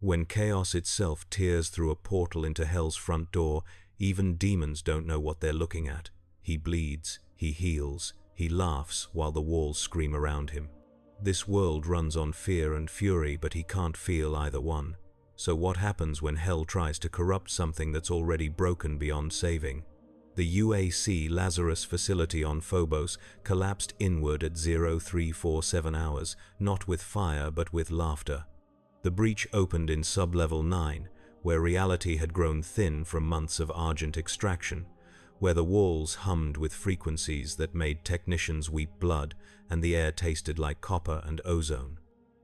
When chaos itself tears through a portal into hell's front door, even demons don't know what they're looking at. He bleeds, he heals, he laughs while the walls scream around him. This world runs on fear and fury, but he can't feel either one. So what happens when hell tries to corrupt something that's already broken beyond saving? The UAC Lazarus facility on Phobos collapsed inward at 0347 hours, not with fire but with laughter. The breach opened in sub-level 9, where reality had grown thin from months of argent extraction, where the walls hummed with frequencies that made technicians weep blood and the air tasted like copper and ozone.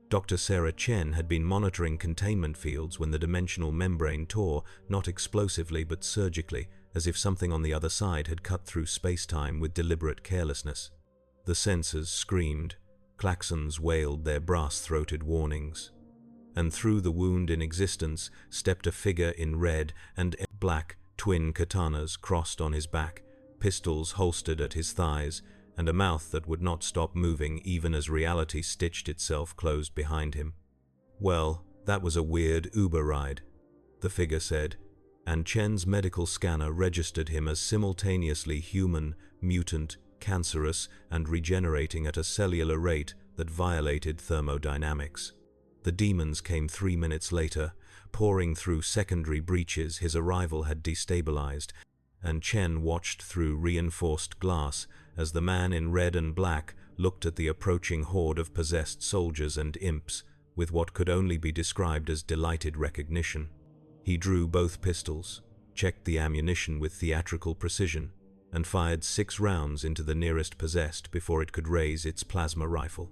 Dr. Sarah Chen had been monitoring containment fields when the dimensional membrane tore, not explosively but surgically, as if something on the other side had cut through space-time with deliberate carelessness. The sensors screamed, klaxons wailed their brass-throated warnings. And through the wound in existence stepped a figure in red and black, twin katanas crossed on his back, pistols holstered at his thighs, and a mouth that would not stop moving even as reality stitched itself closed behind him. "Well, that was a weird Uber ride," the figure said, and Chen's medical scanner registered him as simultaneously human, mutant, cancerous, and regenerating at a cellular rate that violated thermodynamics. The demons came 3 minutes later, pouring through secondary breaches his arrival had destabilized, and Chen watched through reinforced glass as the man in red and black looked at the approaching horde of possessed soldiers and imps with what could only be described as delighted recognition. He drew both pistols, checked the ammunition with theatrical precision, and fired 6 rounds into the nearest possessed before it could raise its plasma rifle.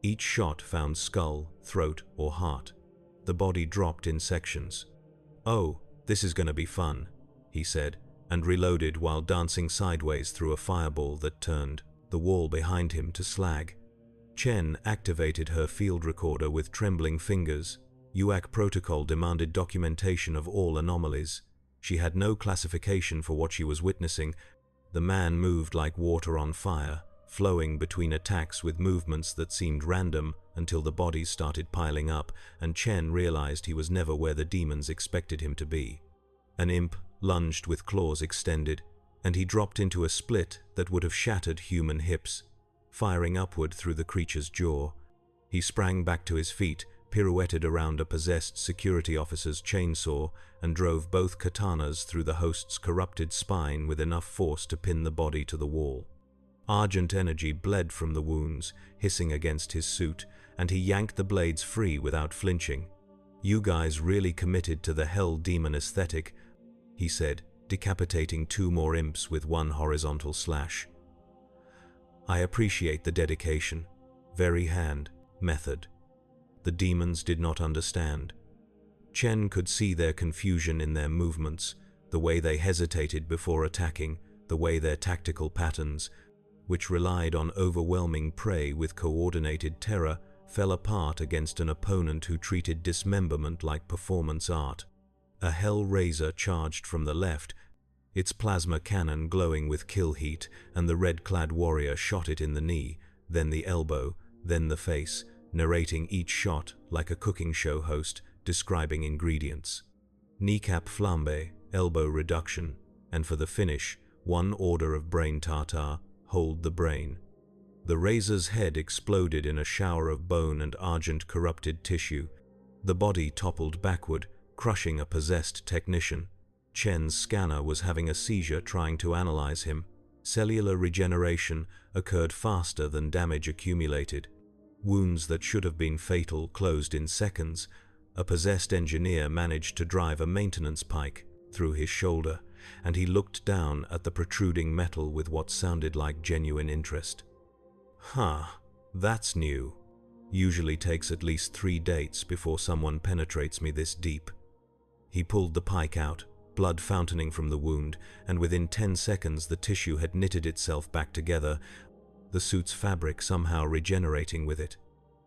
Each shot found skull, throat, or heart. The body dropped in sections. "Oh, this is gonna be fun," he said, and reloaded while dancing sideways through a fireball that turned the wall behind him to slag. Chen activated her field recorder with trembling fingers. UAC protocol demanded documentation of all anomalies. She had no classification for what she was witnessing. The man moved like water on fire, flowing between attacks with movements that seemed random until the bodies started piling up, and Chen realized he was never where the demons expected him to be. An imp lunged with claws extended, and he dropped into a split that would have shattered human hips, firing upward through the creature's jaw. He sprang back to his feet, pirouetted around a possessed security officer's chainsaw, and drove both katanas through the host's corrupted spine with enough force to pin the body to the wall. Argent energy bled from the wounds, hissing against his suit, and he yanked the blades free without flinching. "You guys really committed to the hell demon aesthetic," he said, decapitating 2 more imps with 1 horizontal slash. "I appreciate the dedication. Very hand, method." The demons did not understand. Chen could see their confusion in their movements, the way they hesitated before attacking, the way their tactical patterns, which relied on overwhelming prey with coordinated terror, fell apart against an opponent who treated dismemberment like performance art. A Hellraiser charged from the left, its plasma cannon glowing with kill heat, and the red-clad warrior shot it in the knee, then the elbow, then the face, narrating each shot like a cooking show host describing ingredients. Kneecap flambe, elbow reduction, and for the finish, 1 order of brain tartare, hold the brain. The razor's head exploded in a shower of bone and argent corrupted tissue. The body toppled backward, crushing a possessed technician. Chen's scanner was having a seizure trying to analyze him. Cellular regeneration occurred faster than damage accumulated. Wounds that should have been fatal closed in seconds. A possessed engineer managed to drive a maintenance pike through his shoulder, and he looked down at the protruding metal with what sounded like genuine interest. "Huh, that's new. Usually takes at least 3 dates before someone penetrates me this deep." He pulled the pike out, blood fountaining from the wound, and within 10 seconds the tissue had knitted itself back together, the suit's fabric somehow regenerating with it.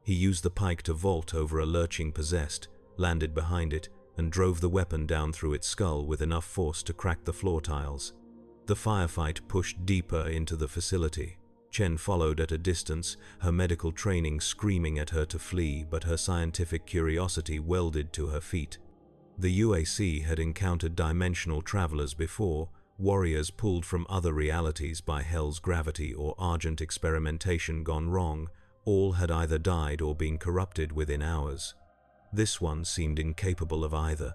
He used the pike to vault over a lurching possessed, landed behind it, and drove the weapon down through its skull with enough force to crack the floor tiles. The firefight pushed deeper into the facility. Chen followed at a distance, her medical training screaming at her to flee, but her scientific curiosity welded to her feet. The UAC had encountered dimensional travelers before, warriors pulled from other realities by Hell's gravity or Argent experimentation gone wrong. All had either died or been corrupted within hours. This one seemed incapable of either.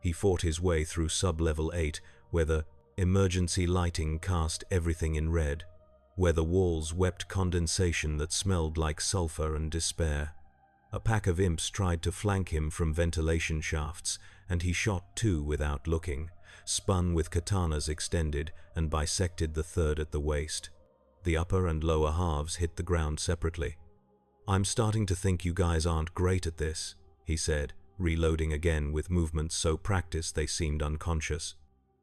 He fought his way through sub-level 8, where the emergency lighting cast everything in red, where the walls wept condensation that smelled like sulfur and despair. A pack of imps tried to flank him from ventilation shafts, and he shot two without looking, spun with katanas extended, and bisected the third at the waist. The upper and lower halves hit the ground separately. "I'm starting to think you guys aren't great at this," he said, reloading again with movements so practiced they seemed unconscious.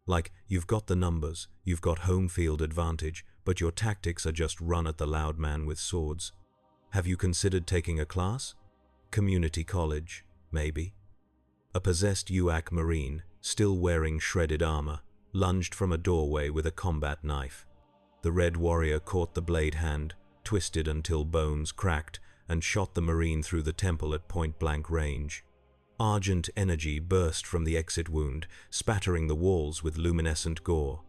"Like, you've got the numbers, you've got home field advantage, but your tactics are just run at the loud man with swords. Have you considered taking a class? Community college, maybe?" A possessed UAC Marine, still wearing shredded armor, lunged from a doorway with a combat knife. The Red Warrior caught the blade hand, twisted until bones cracked, and shot the Marine through the temple at point-blank range. Argent energy burst from the exit wound, spattering the walls with luminescent gore.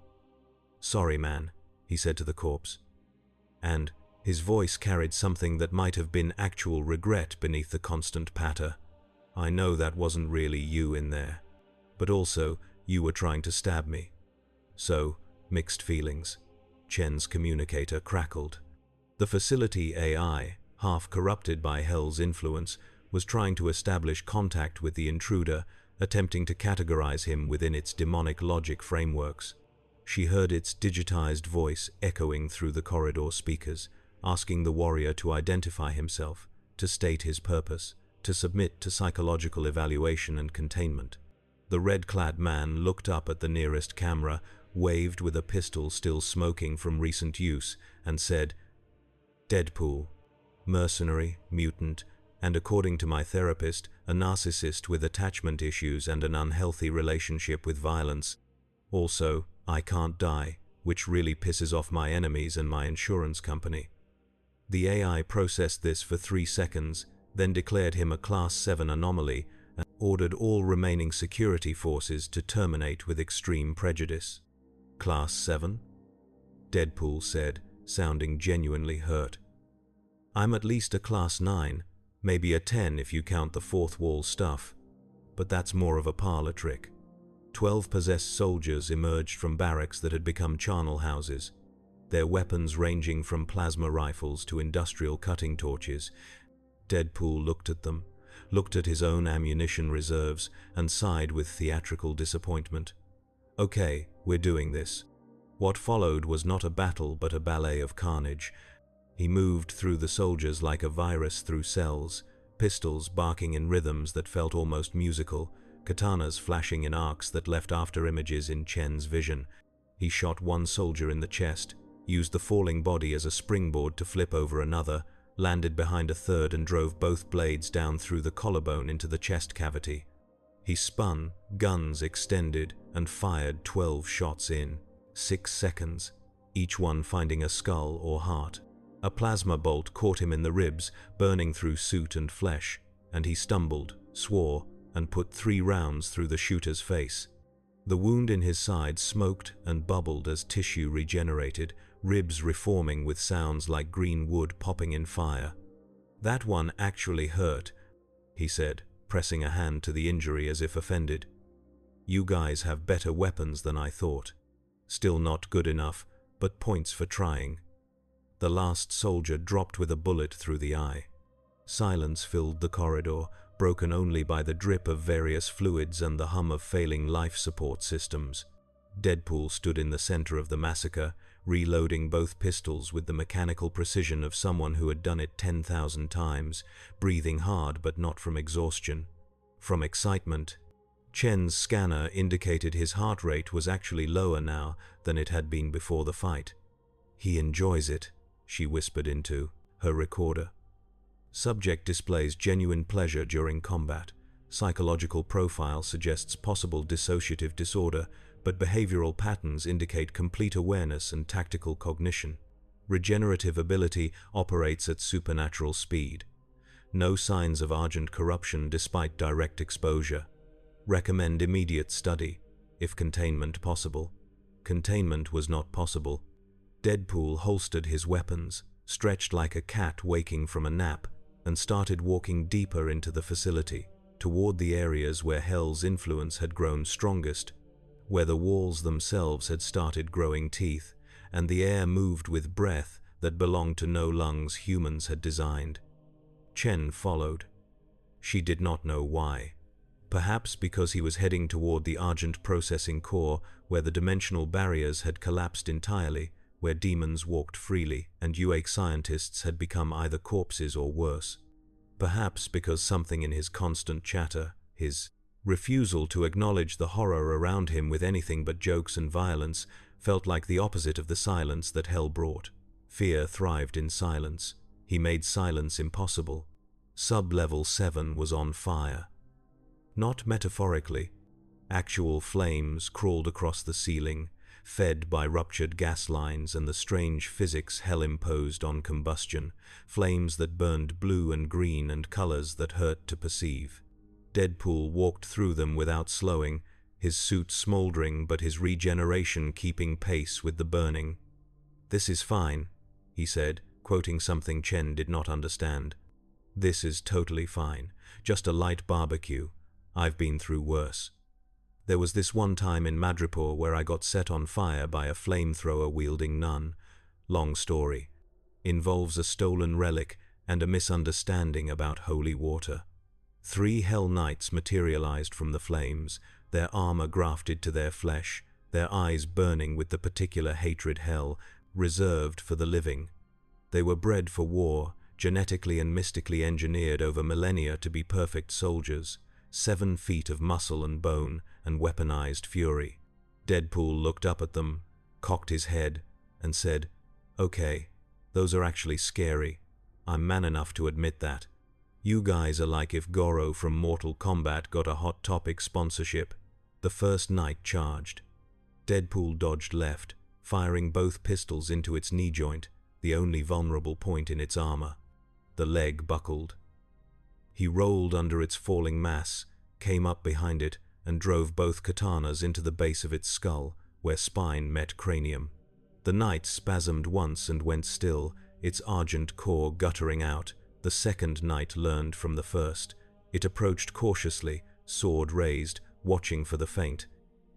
"Sorry, man," he said to the corpse. And his voice carried something that might have been actual regret beneath the constant patter. "I know that wasn't really you in there. But also, you were trying to stab me." So, mixed feelings. Chen's communicator crackled. The facility AI, half corrupted by Hell's influence, was trying to establish contact with the intruder, attempting to categorize him within its demonic logic frameworks. She heard its digitized voice echoing through the corridor speakers, asking the warrior to identify himself, to state his purpose, to submit to psychological evaluation and containment. The red-clad man looked up at the nearest camera, waved with a pistol still smoking from recent use, and said, "Deadpool, mercenary, mutant, and according to my therapist, a narcissist with attachment issues and an unhealthy relationship with violence. Also, I can't die, which really pisses off my enemies and my insurance company." The AI processed this for 3 seconds, then declared him a Class 7 anomaly and ordered all remaining security forces to terminate with extreme prejudice. "Class 7? Deadpool said, sounding genuinely hurt. "I'm at least a Class 9, maybe a 10 if you count the fourth wall stuff. But that's more of a parlor trick." 12 possessed soldiers emerged from barracks that had become charnel houses, their weapons ranging from plasma rifles to industrial cutting torches. Deadpool looked at them, looked at his own ammunition reserves, and sighed with theatrical disappointment. "Okay, we're doing this." What followed was not a battle but a ballet of carnage. He moved through the soldiers like a virus through cells, pistols barking in rhythms that felt almost musical, katanas flashing in arcs that left after images in Chen's vision. He shot one soldier in the chest, used the falling body as a springboard to flip over another, landed behind a third and drove both blades down through the collarbone into the chest cavity. He spun, guns extended, and fired 12 shots in 6 seconds, each one finding a skull or heart. A plasma bolt caught him in the ribs, burning through suit and flesh, and he stumbled, swore, and put 3 rounds through the shooter's face. The wound in his side smoked and bubbled as tissue regenerated, ribs reforming with sounds like green wood popping in fire. "That one actually hurt," he said, pressing a hand to the injury as if offended. "You guys have better weapons than I thought. Still not good enough, but points for trying." The last soldier dropped with a bullet through the eye. Silence filled the corridor, broken only by the drip of various fluids and the hum of failing life support systems. Deadpool stood in the center of the massacre, reloading both pistols with the mechanical precision of someone who had done it 10,000 times, breathing hard but not from exhaustion. From excitement. Chen's scanner indicated his heart rate was actually lower now than it had been before the fight. "He enjoys it," she whispered into her recorder. "Subject displays genuine pleasure during combat. Psychological profile suggests possible dissociative disorder, but behavioral patterns indicate complete awareness and tactical cognition." Regenerative ability operates at supernatural speed. No signs of Argent corruption despite direct exposure. Recommend immediate study, if containment possible. Containment was not possible. Deadpool holstered his weapons, stretched like a cat waking from a nap, and started walking deeper into the facility, toward the areas where Hell's influence had grown strongest, where the walls themselves had started growing teeth, and the air moved with breath that belonged to no lungs humans had designed. Chen followed. She did not know why. Perhaps because he was heading toward the Argent processing core, where the dimensional barriers had collapsed entirely, where demons walked freely, and UA scientists had become either corpses or worse. Perhaps because something in his constant chatter, his refusal to acknowledge the horror around him with anything but jokes and violence, felt like the opposite of the silence that Hell brought. Fear thrived in silence. He made silence impossible. Sub-level 7 was on fire. Not metaphorically. Actual flames crawled across the ceiling, fed by ruptured gas lines and the strange physics Hell imposed on combustion, flames that burned blue and green and colors that hurt to perceive. Deadpool walked through them without slowing, his suit smoldering but his regeneration keeping pace with the burning. "This is fine," he said, quoting something Chen did not understand. "This is totally fine. Just a light barbecue. I've been through worse. There was this one time in Madripoor where I got set on fire by a flamethrower-wielding nun. Long story. Involves a stolen relic and a misunderstanding about holy water. 3 Hell Knights materialized from the flames, their armor grafted to their flesh, their eyes burning with the particular hatred Hell reserved for the living. They were bred for war, genetically and mystically engineered over millennia to be perfect soldiers, 7 feet of muscle and bone and weaponized fury. Deadpool looked up at them, cocked his head, and said, "Okay, those are actually scary. I'm man enough to admit that. You guys are like if Goro from Mortal Kombat got a Hot Topic sponsorship." The first knight charged. Deadpool dodged left, firing both pistols into its knee joint, the only vulnerable point in its armor. The leg buckled. He rolled under its falling mass, came up behind it, and drove both katanas into the base of its skull, where spine met cranium. The knight spasmed once and went still, its Argent core guttering out. The second knight learned from the first. It approached cautiously, sword raised, watching for the feint.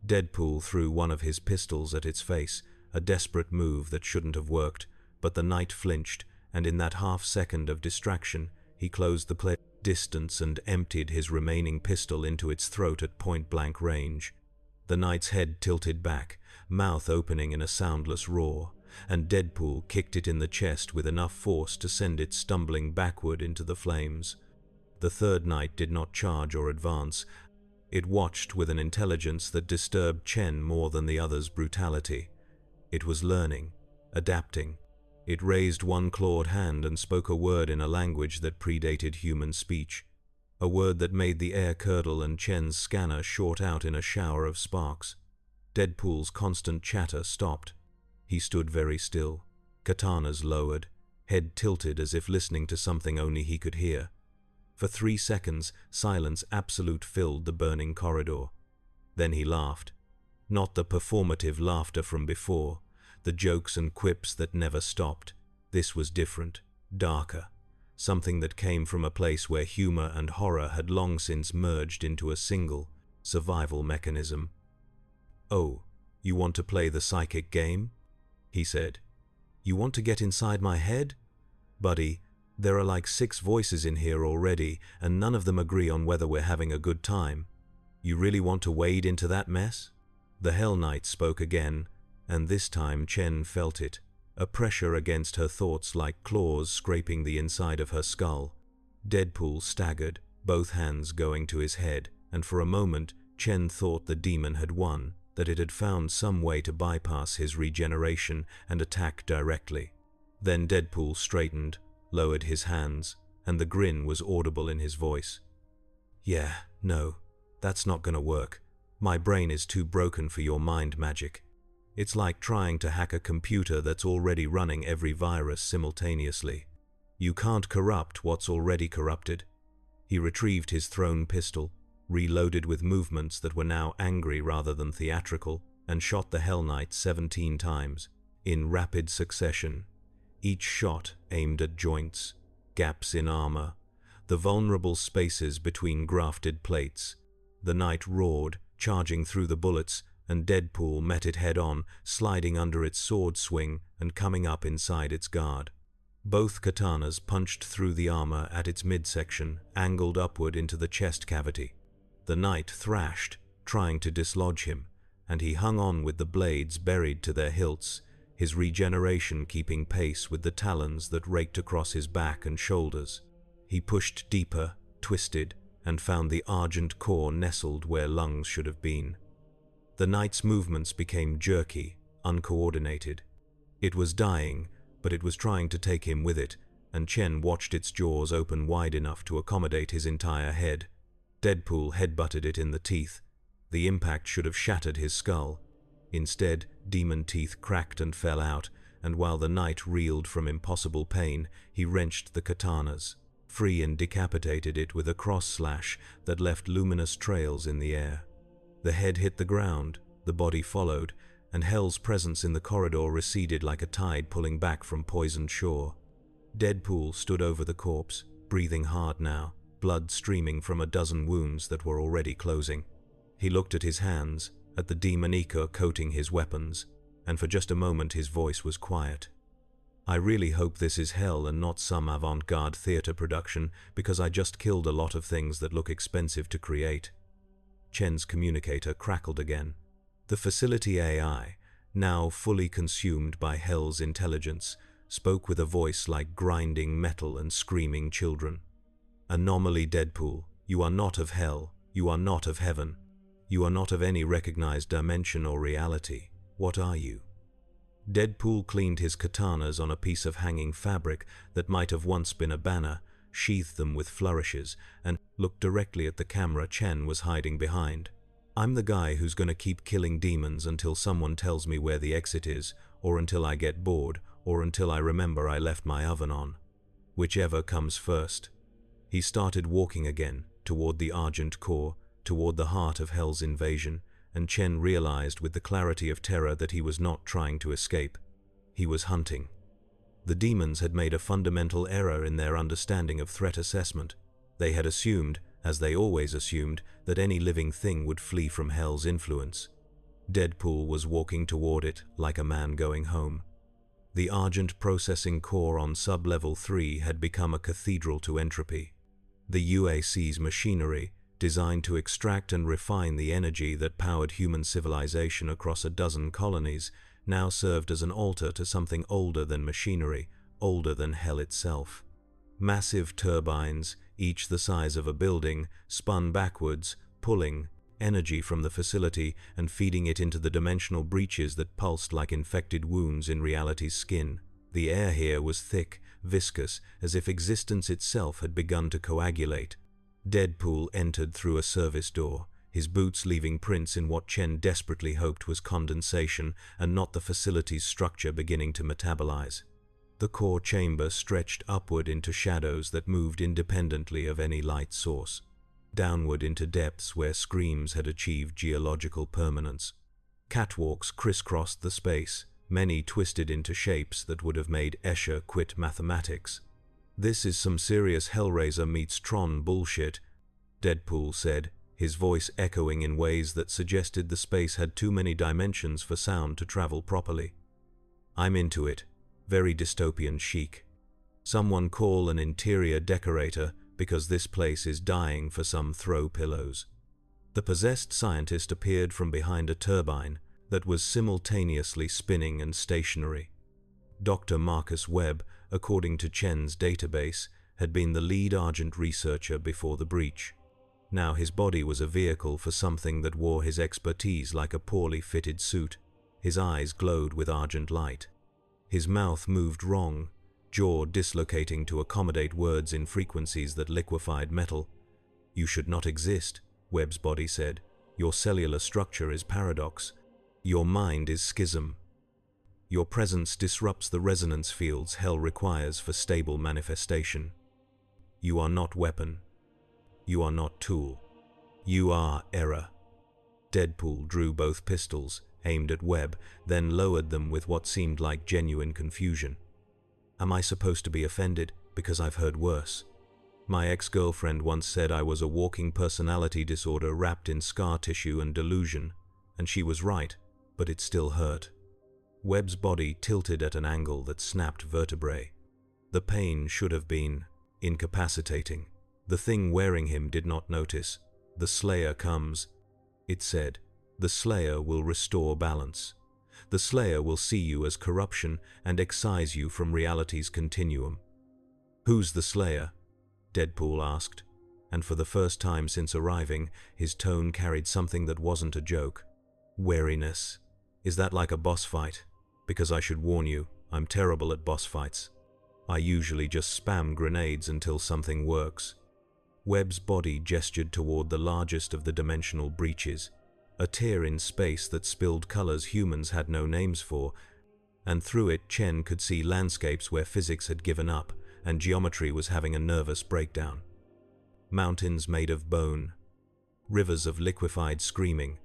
Deadpool threw one of his pistols at its face, a desperate move that shouldn't have worked, but the knight flinched, and in that half-second of distraction, he closed the distance and emptied his remaining pistol into its throat at point-blank range. The knight's head tilted back, mouth opening in a soundless roar, and Deadpool kicked it in the chest with enough force to send it stumbling backward into the flames. The third knight did not charge or advance. It watched with an intelligence that disturbed Chen more than the other's brutality. It was learning, adapting. It raised one clawed hand and spoke a word in a language that predated human speech, a word that made the air curdle and Chen's scanner short out in a shower of sparks. Deadpool's constant chatter stopped. He stood very still, katanas lowered, head tilted as if listening to something only he could hear. For 3 seconds, silence absolute filled the burning corridor. Then he laughed. Not the performative laughter from before, the jokes and quips that never stopped. This was different, darker, something that came from a place where humor and horror had long since merged into a single survival mechanism. "Oh, you want to play the psychic game?" he said. "You want to get inside my head? Buddy, there are like 6 voices in here already, and none of them agree on whether we're having a good time. You really want to wade into that mess?" The Hell Knight spoke again, and this time Chen felt it, a pressure against her thoughts like claws scraping the inside of her skull. Deadpool staggered, both hands going to his head, and for a moment Chen thought the demon had won, that it had found some way to bypass his regeneration and attack directly. Then Deadpool straightened, lowered his hands, and the grin was audible in his voice. "Yeah, no, that's not gonna work. My brain is too broken for your mind magic." It's like trying to hack a computer that's already running every virus simultaneously. You can't corrupt what's already corrupted. He retrieved his thrown pistol, reloaded with movements that were now angry rather than theatrical, and shot the Hell Knight 17 times, in rapid succession. Each shot aimed at joints, gaps in armor, the vulnerable spaces between grafted plates. The knight roared, charging through the bullets, and Deadpool met it head-on, sliding under its sword swing and coming up inside its guard. Both katanas punched through the armor at its midsection, angled upward into the chest cavity. The knight thrashed, trying to dislodge him, and he hung on with the blades buried to their hilts, his regeneration keeping pace with the talons that raked across his back and shoulders. He pushed deeper, twisted, and found the argent core nestled where lungs should have been. The knight's movements became jerky, uncoordinated. It was dying, but it was trying to take him with it, and Chen watched its jaws open wide enough to accommodate his entire head. Deadpool headbutted it in the teeth. The impact should have shattered his skull. Instead, demon teeth cracked and fell out, and while the knight reeled from impossible pain, he wrenched the katanas, free, and decapitated it with a cross slash that left luminous trails in the air. The head hit the ground, the body followed, and Hell's presence in the corridor receded like a tide pulling back from poisoned shore. Deadpool stood over the corpse, breathing hard now, blood streaming from a dozen wounds that were already closing. He looked at his hands, at the demon ichor coating his weapons, and for just a moment his voice was quiet. I really hope this is hell and not some avant-garde theater production, because I just killed a lot of things that look expensive to create. Chen's communicator crackled again. The facility AI, now fully consumed by Hell's intelligence, spoke with a voice like grinding metal and screaming children. Anomaly Deadpool, you are not of Hell, you are not of heaven. You are not of any recognized dimension or reality. What are you? Deadpool cleaned his katanas on a piece of hanging fabric that might have once been a banner, sheathed them with flourishes, and looked directly at the camera Chen was hiding behind. I'm the guy who's gonna keep killing demons until someone tells me where the exit is, or until I get bored, or until I remember I left my oven on. Whichever comes first. He started walking again, toward the Argent Core, toward the heart of Hell's invasion, and Chen realized with the clarity of terror that he was not trying to escape. He was hunting. The demons had made a fundamental error in their understanding of threat assessment. They had assumed, as they always assumed, that any living thing would flee from Hell's influence. Deadpool was walking toward it like a man going home. The Argent processing core on sub-level 3 had become a cathedral to entropy. The UAC's machinery, designed to extract and refine the energy that powered human civilization across a dozen colonies, now served as an altar to something older than machinery, older than Hell itself. Massive turbines, each the size of a building, spun backwards, pulling energy from the facility and feeding it into the dimensional breaches that pulsed like infected wounds in reality's skin. The air here was thick, viscous, as if existence itself had begun to coagulate. Deadpool entered through a service door, his boots leaving prints in what Chen desperately hoped was condensation and not the facility's structure beginning to metabolize. The core chamber stretched upward into shadows that moved independently of any light source, downward into depths where screams had achieved geological permanence. Catwalks crisscrossed the space, many twisted into shapes that would have made Escher quit mathematics. This is some serious Hellraiser meets Tron bullshit, Deadpool said, his voice echoing in ways that suggested the space had too many dimensions for sound to travel properly. I'm into it. Very dystopian chic. Someone call an interior decorator because this place is dying for some throw pillows. The possessed scientist appeared from behind a turbine that was simultaneously spinning and stationary. Dr. Marcus Webb, according to Chen's database, had been the lead Argent researcher before the breach. Now his body was a vehicle for something that wore his expertise like a poorly fitted suit. His eyes glowed with Argent light. His mouth moved wrong, jaw dislocating to accommodate words in frequencies that liquefied metal. You should not exist, Webb's body said. Your cellular structure is paradox. Your mind is schism. Your presence disrupts the resonance fields hell requires for stable manifestation. You are not weapon. You are not tool. You are error. Deadpool drew both pistols, aimed at Webb, then lowered them with what seemed like genuine confusion. Am I supposed to be offended because I've heard worse? My ex-girlfriend once said I was a walking personality disorder wrapped in scar tissue and delusion, and she was right, but it still hurt. Webb's body tilted at an angle that snapped vertebrae. The pain should have been incapacitating. The thing wearing him did not notice. The Slayer comes, it said. The Slayer will restore balance. The Slayer will see you as corruption and excise you from reality's continuum. Who's the Slayer? Deadpool asked, and for the first time since arriving, his tone carried something that wasn't a joke. Wariness. Is that like a boss fight? Because I should warn you, I'm terrible at boss fights. I usually just spam grenades until something works. Webb's body gestured toward the largest of the dimensional breaches, a tear in space that spilled colors humans had no names for, and through it Chen could see landscapes where physics had given up and geometry was having a nervous breakdown. Mountains made of bone, rivers of liquefied screaming,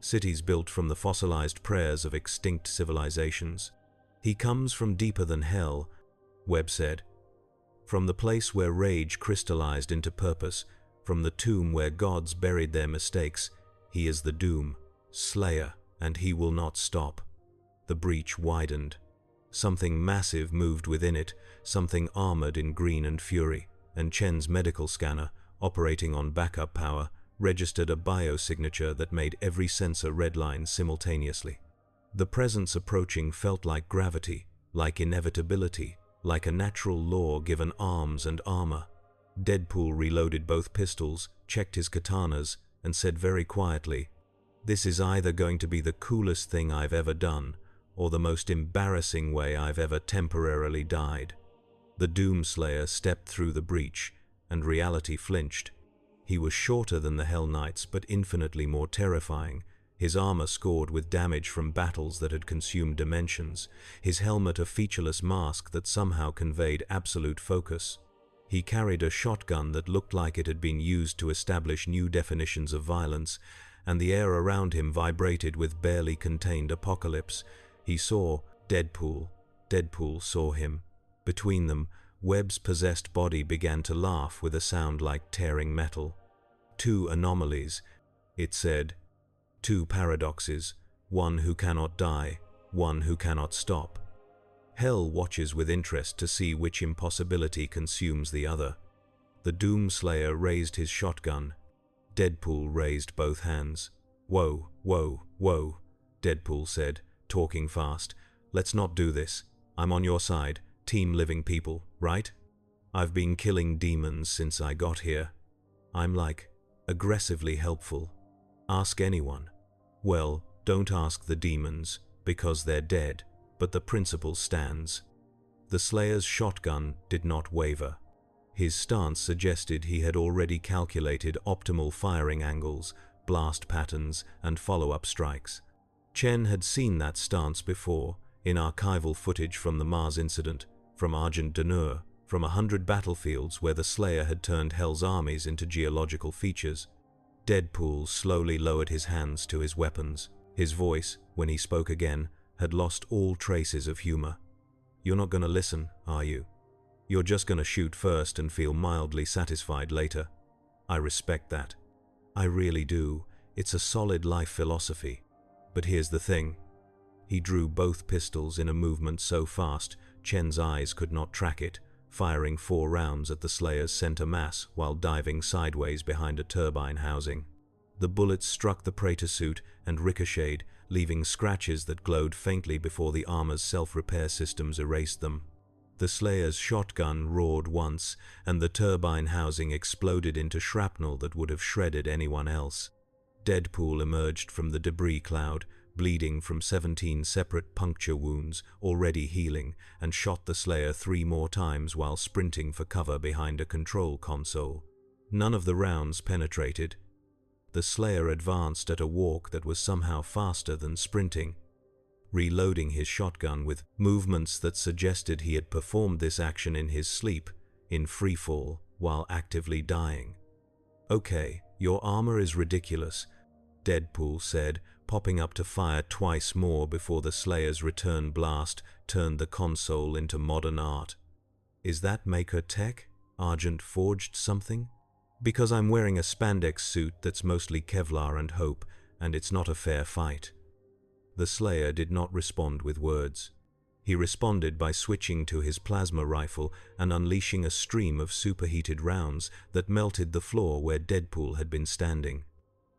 cities built from the fossilized prayers of extinct civilizations. He comes from deeper than hell, Webb said. From the place where rage crystallized into purpose, from the tomb where gods buried their mistakes. He is the Doom, Slayer, and he will not stop. The breach widened. Something massive moved within it, something armored in green and fury, and Chen's medical scanner, operating on backup power, registered a biosignature that made every sensor redline simultaneously. The presence approaching felt like gravity, like inevitability, like a natural law given arms and armor. Deadpool reloaded both pistols, checked his katanas, and said very quietly, "This is either going to be the coolest thing I've ever done, or the most embarrassing way I've ever temporarily died." The Doomslayer stepped through the breach, and reality flinched. He was shorter than the Hell Knights, but infinitely more terrifying, his armor scored with damage from battles that had consumed dimensions, his helmet a featureless mask that somehow conveyed absolute focus. He carried a shotgun that looked like it had been used to establish new definitions of violence, and the air around him vibrated with barely contained apocalypse. He saw Deadpool. Deadpool saw him. Between them, Webb's possessed body began to laugh with a sound like tearing metal. Two anomalies, it said. Two paradoxes, one who cannot die, one who cannot stop. Hell watches with interest to see which impossibility consumes the other. The Doomslayer raised his shotgun. Deadpool raised both hands. "Whoa, whoa, whoa," Deadpool said, talking fast. "Let's not do this. I'm on your side, Team Living People, right? I've been killing demons since I got here. I'm like, aggressively helpful. Ask anyone. Well, don't ask the demons, because they're dead, but the principle stands." The Slayer's shotgun did not waver. His stance suggested he had already calculated optimal firing angles, blast patterns, and follow-up strikes. Chen had seen that stance before, in archival footage from the Mars incident, from Argent d'Honneur, from 100 battlefields where the Slayer had turned Hell's armies into geological features. Deadpool slowly lowered his hands to his weapons. His voice, when he spoke again, had lost all traces of humor. "You're not gonna listen, are you? You're just gonna shoot first and feel mildly satisfied later. I respect that. I really do. It's a solid life philosophy. But here's the thing." He drew both pistols in a movement so fast, Chen's eyes could not track it, firing 4 rounds at the Slayer's center mass while diving sideways behind a turbine housing. The bullets struck the Praetor suit and ricocheted, leaving scratches that glowed faintly before the armor's self-repair systems erased them. The Slayer's shotgun roared once, and the turbine housing exploded into shrapnel that would have shredded anyone else. Deadpool emerged from the debris cloud, bleeding from 17 separate puncture wounds, already healing, and shot the Slayer 3 more times while sprinting for cover behind a control console. None of the rounds penetrated. The Slayer advanced at a walk that was somehow faster than sprinting, reloading his shotgun with movements that suggested he had performed this action in his sleep, in freefall, while actively dying. "Okay, your armor is ridiculous," Deadpool said, popping up to fire twice more before the Slayer's return blast turned the console into modern art. "Is that Maker tech? Argent forged something? Because I'm wearing a spandex suit that's mostly Kevlar and hope, and it's not a fair fight." The Slayer did not respond with words. He responded by switching to his plasma rifle and unleashing a stream of superheated rounds that melted the floor where Deadpool had been standing.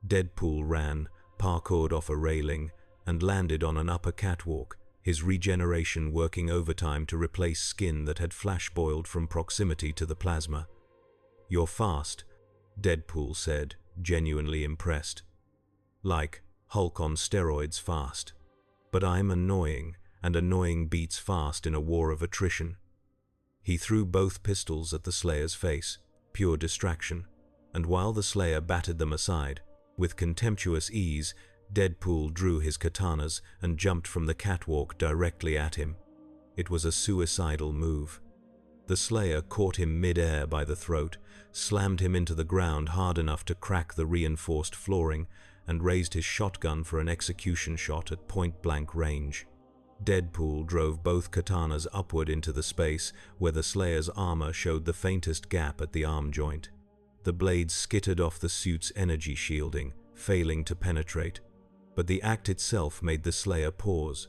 Deadpool ran, parkoured off a railing, and landed on an upper catwalk, his regeneration working overtime to replace skin that had flash-boiled from proximity to the plasma. "You're fast," Deadpool said, genuinely impressed. "Like Hulk on steroids fast. But I'm annoying, and annoying beats fast in a war of attrition." He threw both pistols at the Slayer's face, pure distraction, and while the Slayer batted them aside, with contemptuous ease, Deadpool drew his katanas and jumped from the catwalk directly at him. It was a suicidal move. The Slayer caught him mid-air by the throat, slammed him into the ground hard enough to crack the reinforced flooring, and raised his shotgun for an execution shot at point-blank range. Deadpool drove both katanas upward into the space where the Slayer's armor showed the faintest gap at the arm joint. The blades skittered off the suit's energy shielding, failing to penetrate, but the act itself made the Slayer pause.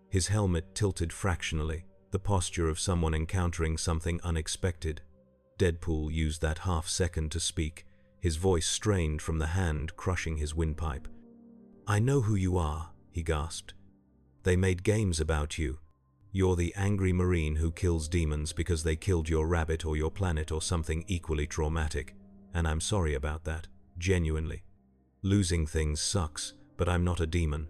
His helmet tilted fractionally, the posture of someone encountering something unexpected. Deadpool used that half-second to speak, his voice strained from the hand crushing his windpipe. "I know who you are," he gasped. "They made games about you. You're the angry Marine who kills demons because they killed your rabbit or your planet or something equally traumatic. And I'm sorry about that, genuinely. Losing things sucks, but I'm not a demon.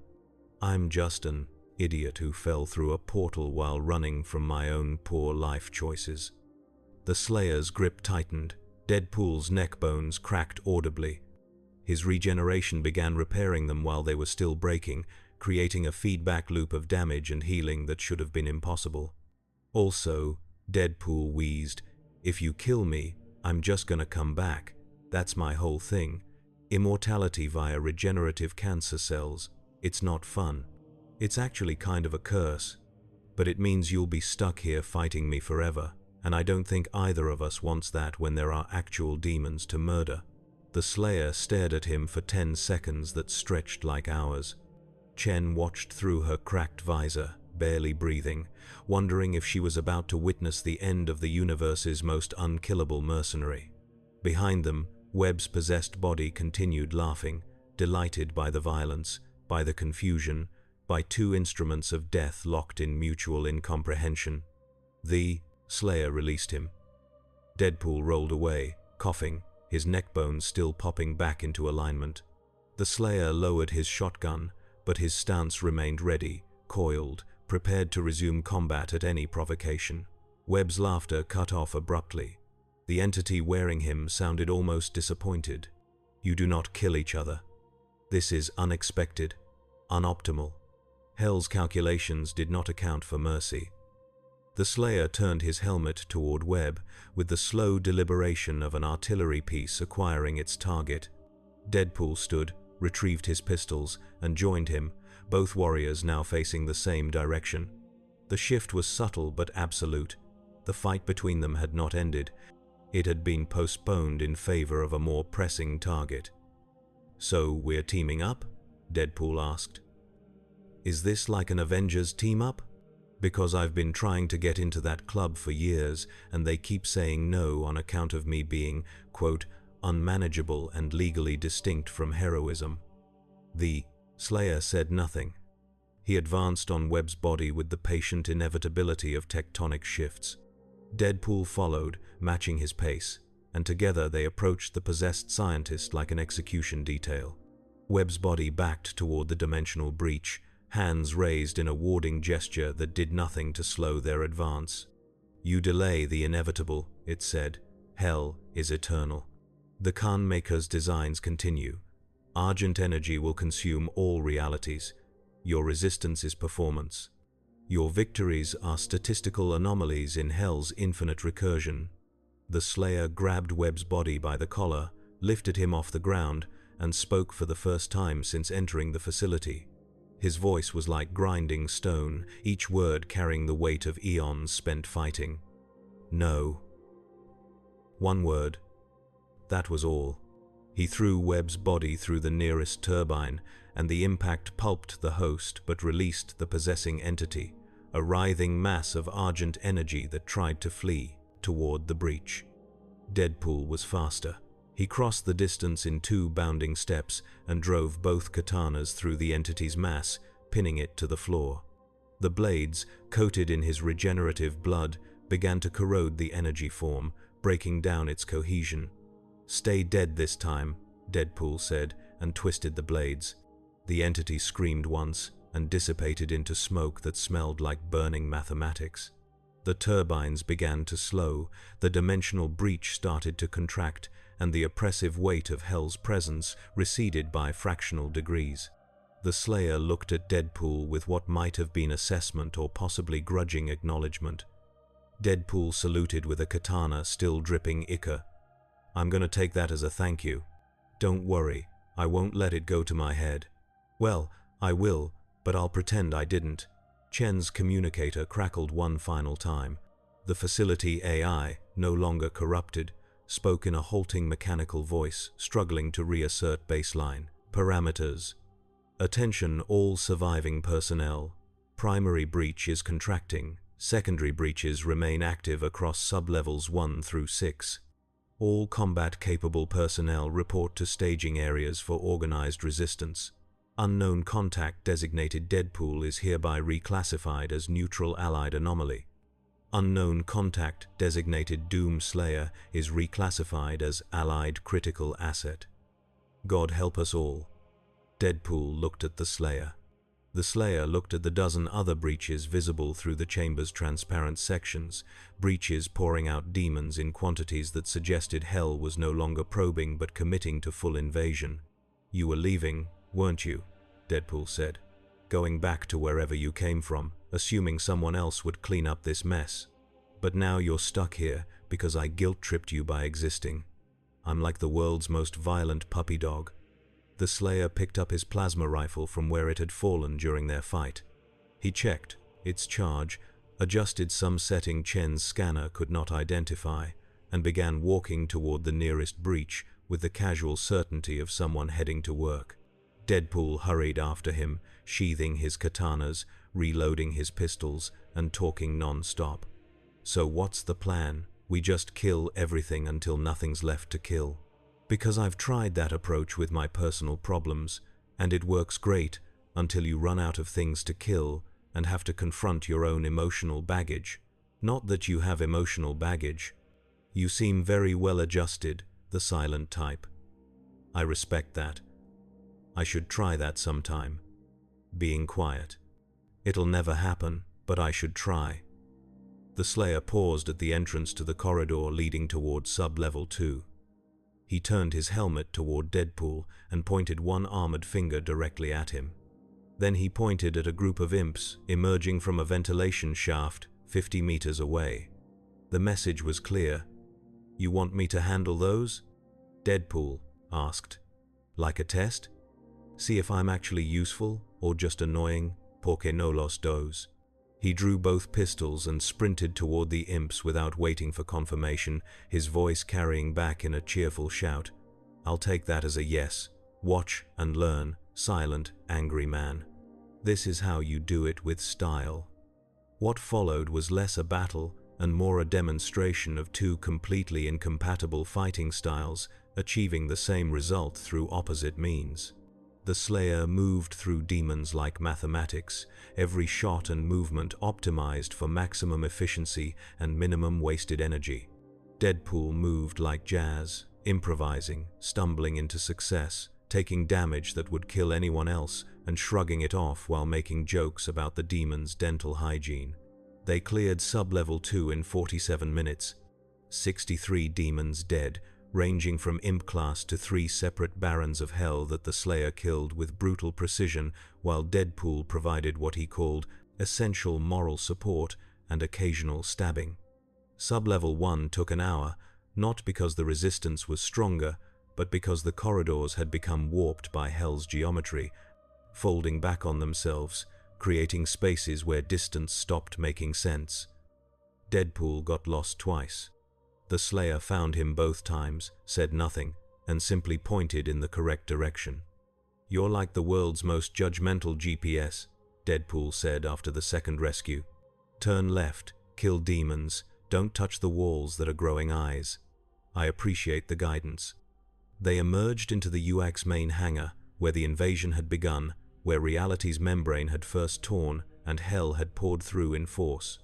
I'm just an idiot who fell through a portal while running from my own poor life choices." The Slayer's grip tightened. Deadpool's neck bones cracked audibly. His regeneration began repairing them while they were still breaking, creating a feedback loop of damage and healing that should have been impossible. "Also," Deadpool wheezed, "if you kill me, I'm just gonna come back. That's my whole thing. Immortality via regenerative cancer cells. It's not fun. It's actually kind of a curse. But it means you'll be stuck here fighting me forever, and I don't think either of us wants that when there are actual demons to murder." The Slayer stared at him for 10 seconds that stretched like hours. Chen watched through her cracked visor, barely breathing, wondering if she was about to witness the end of the universe's most unkillable mercenary. Behind them, Webb's possessed body continued laughing, delighted by the violence, by the confusion, by two instruments of death locked in mutual incomprehension. The Slayer released him. Deadpool rolled away, coughing, his neck bones still popping back into alignment. The Slayer lowered his shotgun, but his stance remained ready, coiled, prepared to resume combat at any provocation. Webb's laughter cut off abruptly. The entity wearing him sounded almost disappointed. "You do not kill each other. This is unexpected, unoptimal." Hell's calculations did not account for mercy. The Slayer turned his helmet toward Webb with the slow deliberation of an artillery piece acquiring its target. Deadpool stood, retrieved his pistols, and joined him, both warriors now facing the same direction. The shift was subtle but absolute. The fight between them had not ended. It had been postponed in favor of a more pressing target. "So we're teaming up?" Deadpool asked. "Is this like an Avengers team-up? Because I've been trying to get into that club for years, and they keep saying no on account of me being, quote, unmanageable and legally distinct from heroism." The Slayer said nothing. He advanced on Webb's body with the patient inevitability of tectonic shifts. Deadpool followed, matching his pace, and together they approached the possessed scientist like an execution detail. Webb's body backed toward the dimensional breach, hands raised in a warding gesture that did nothing to slow their advance. "You delay the inevitable," it said. "Hell is eternal." The Khan Maker's designs continue. Argent energy will consume all realities. Your resistance is performance. Your victories are statistical anomalies in Hell's infinite recursion. The Slayer grabbed Webb's body by the collar, lifted him off the ground, and spoke for the first time since entering the facility. His voice was like grinding stone, each word carrying the weight of eons spent fighting. No. One word. That was all. He threw Webb's body through the nearest turbine, and the impact pulped the host but released the possessing entity, a writhing mass of argent energy that tried to flee toward the breach. Deadpool was faster. He crossed the distance in 2 bounding steps and drove both katanas through the entity's mass, pinning it to the floor. The blades, coated in his regenerative blood, began to corrode the energy form, breaking down its cohesion. "Stay dead this time," Deadpool said, and twisted the blades. The entity screamed once and dissipated into smoke that smelled like burning mathematics. The turbines began to slow, the dimensional breach started to contract, and the oppressive weight of Hell's presence receded by fractional degrees. The Slayer looked at Deadpool with what might have been assessment or possibly grudging acknowledgement. Deadpool saluted with a katana still dripping ichor. "I'm gonna take that as a thank you. Don't worry, I won't let it go to my head." "Well, I will, but I'll pretend I didn't." Chen's communicator crackled one final time. The facility AI, no longer corrupted, spoke in a halting mechanical voice, struggling to reassert baseline parameters. "Attention all surviving personnel. Primary breach is contracting. Secondary breaches remain active across sublevels 1 through 6. All combat-capable personnel report to staging areas for organized resistance. Unknown contact designated Deadpool is hereby reclassified as neutral allied anomaly. Unknown contact designated Doom Slayer is reclassified as allied critical asset. God help us all." Deadpool looked at the Slayer. The Slayer looked at the dozen other breaches visible through the chamber's transparent sections, breaches pouring out demons in quantities that suggested Hell was no longer probing but committing to full invasion. "You were leaving, weren't you?" Deadpool said. "Going back to wherever you came from, assuming someone else would clean up this mess. But now you're stuck here because I guilt-tripped you by existing. I'm like the world's most violent puppy dog." The Slayer picked up his plasma rifle from where it had fallen during their fight. He checked its charge, adjusted some setting Chen's scanner could not identify, and began walking toward the nearest breach with the casual certainty of someone heading to work. Deadpool hurried after him, sheathing his katanas, reloading his pistols, and talking non-stop. "So what's the plan? We just kill everything until nothing's left to kill?" "Because I've tried that approach with my personal problems, and it works great until you run out of things to kill and have to confront your own emotional baggage. Not that you have emotional baggage. You seem very well adjusted, the silent type. I respect that. I should try that sometime. Being quiet. It'll never happen, but I should try." The Slayer paused at the entrance to the corridor leading toward sub-level 2. He turned his helmet toward Deadpool and pointed one armored finger directly at him. Then he pointed at a group of imps emerging from a ventilation shaft 50 meters away. The message was clear. "You want me to handle those?" Deadpool asked. "Like a test? See if I'm actually useful or just annoying, porque no los dos." He drew both pistols and sprinted toward the imps without waiting for confirmation, his voice carrying back in a cheerful shout. "I'll take that as a yes. Watch and learn, silent, angry man. This is how you do it with style." What followed was less a battle and more a demonstration of 2 completely incompatible fighting styles achieving the same result through opposite means. The Slayer moved through demons like mathematics, every shot and movement optimized for maximum efficiency and minimum wasted energy. Deadpool moved like jazz, improvising, stumbling into success, taking damage that would kill anyone else and shrugging it off while making jokes about the demon's dental hygiene. They cleared sub-level 2 in 47 minutes. 63 demons dead, ranging from imp class to 3 separate barons of hell that the Slayer killed with brutal precision, while Deadpool provided what he called essential moral support and occasional stabbing. Sub-level 1 took an hour, not because the resistance was stronger, but because the corridors had become warped by hell's geometry, folding back on themselves, creating spaces where distance stopped making sense. Deadpool got lost twice. The Slayer found him both times, said nothing, and simply pointed in the correct direction. "You're like the world's most judgmental GPS," Deadpool said after the second rescue. "Turn left, kill demons, don't touch the walls that are growing eyes. I appreciate the guidance." They emerged into the UX main hangar, where the invasion had begun, where reality's membrane had first torn and hell had poured through in force.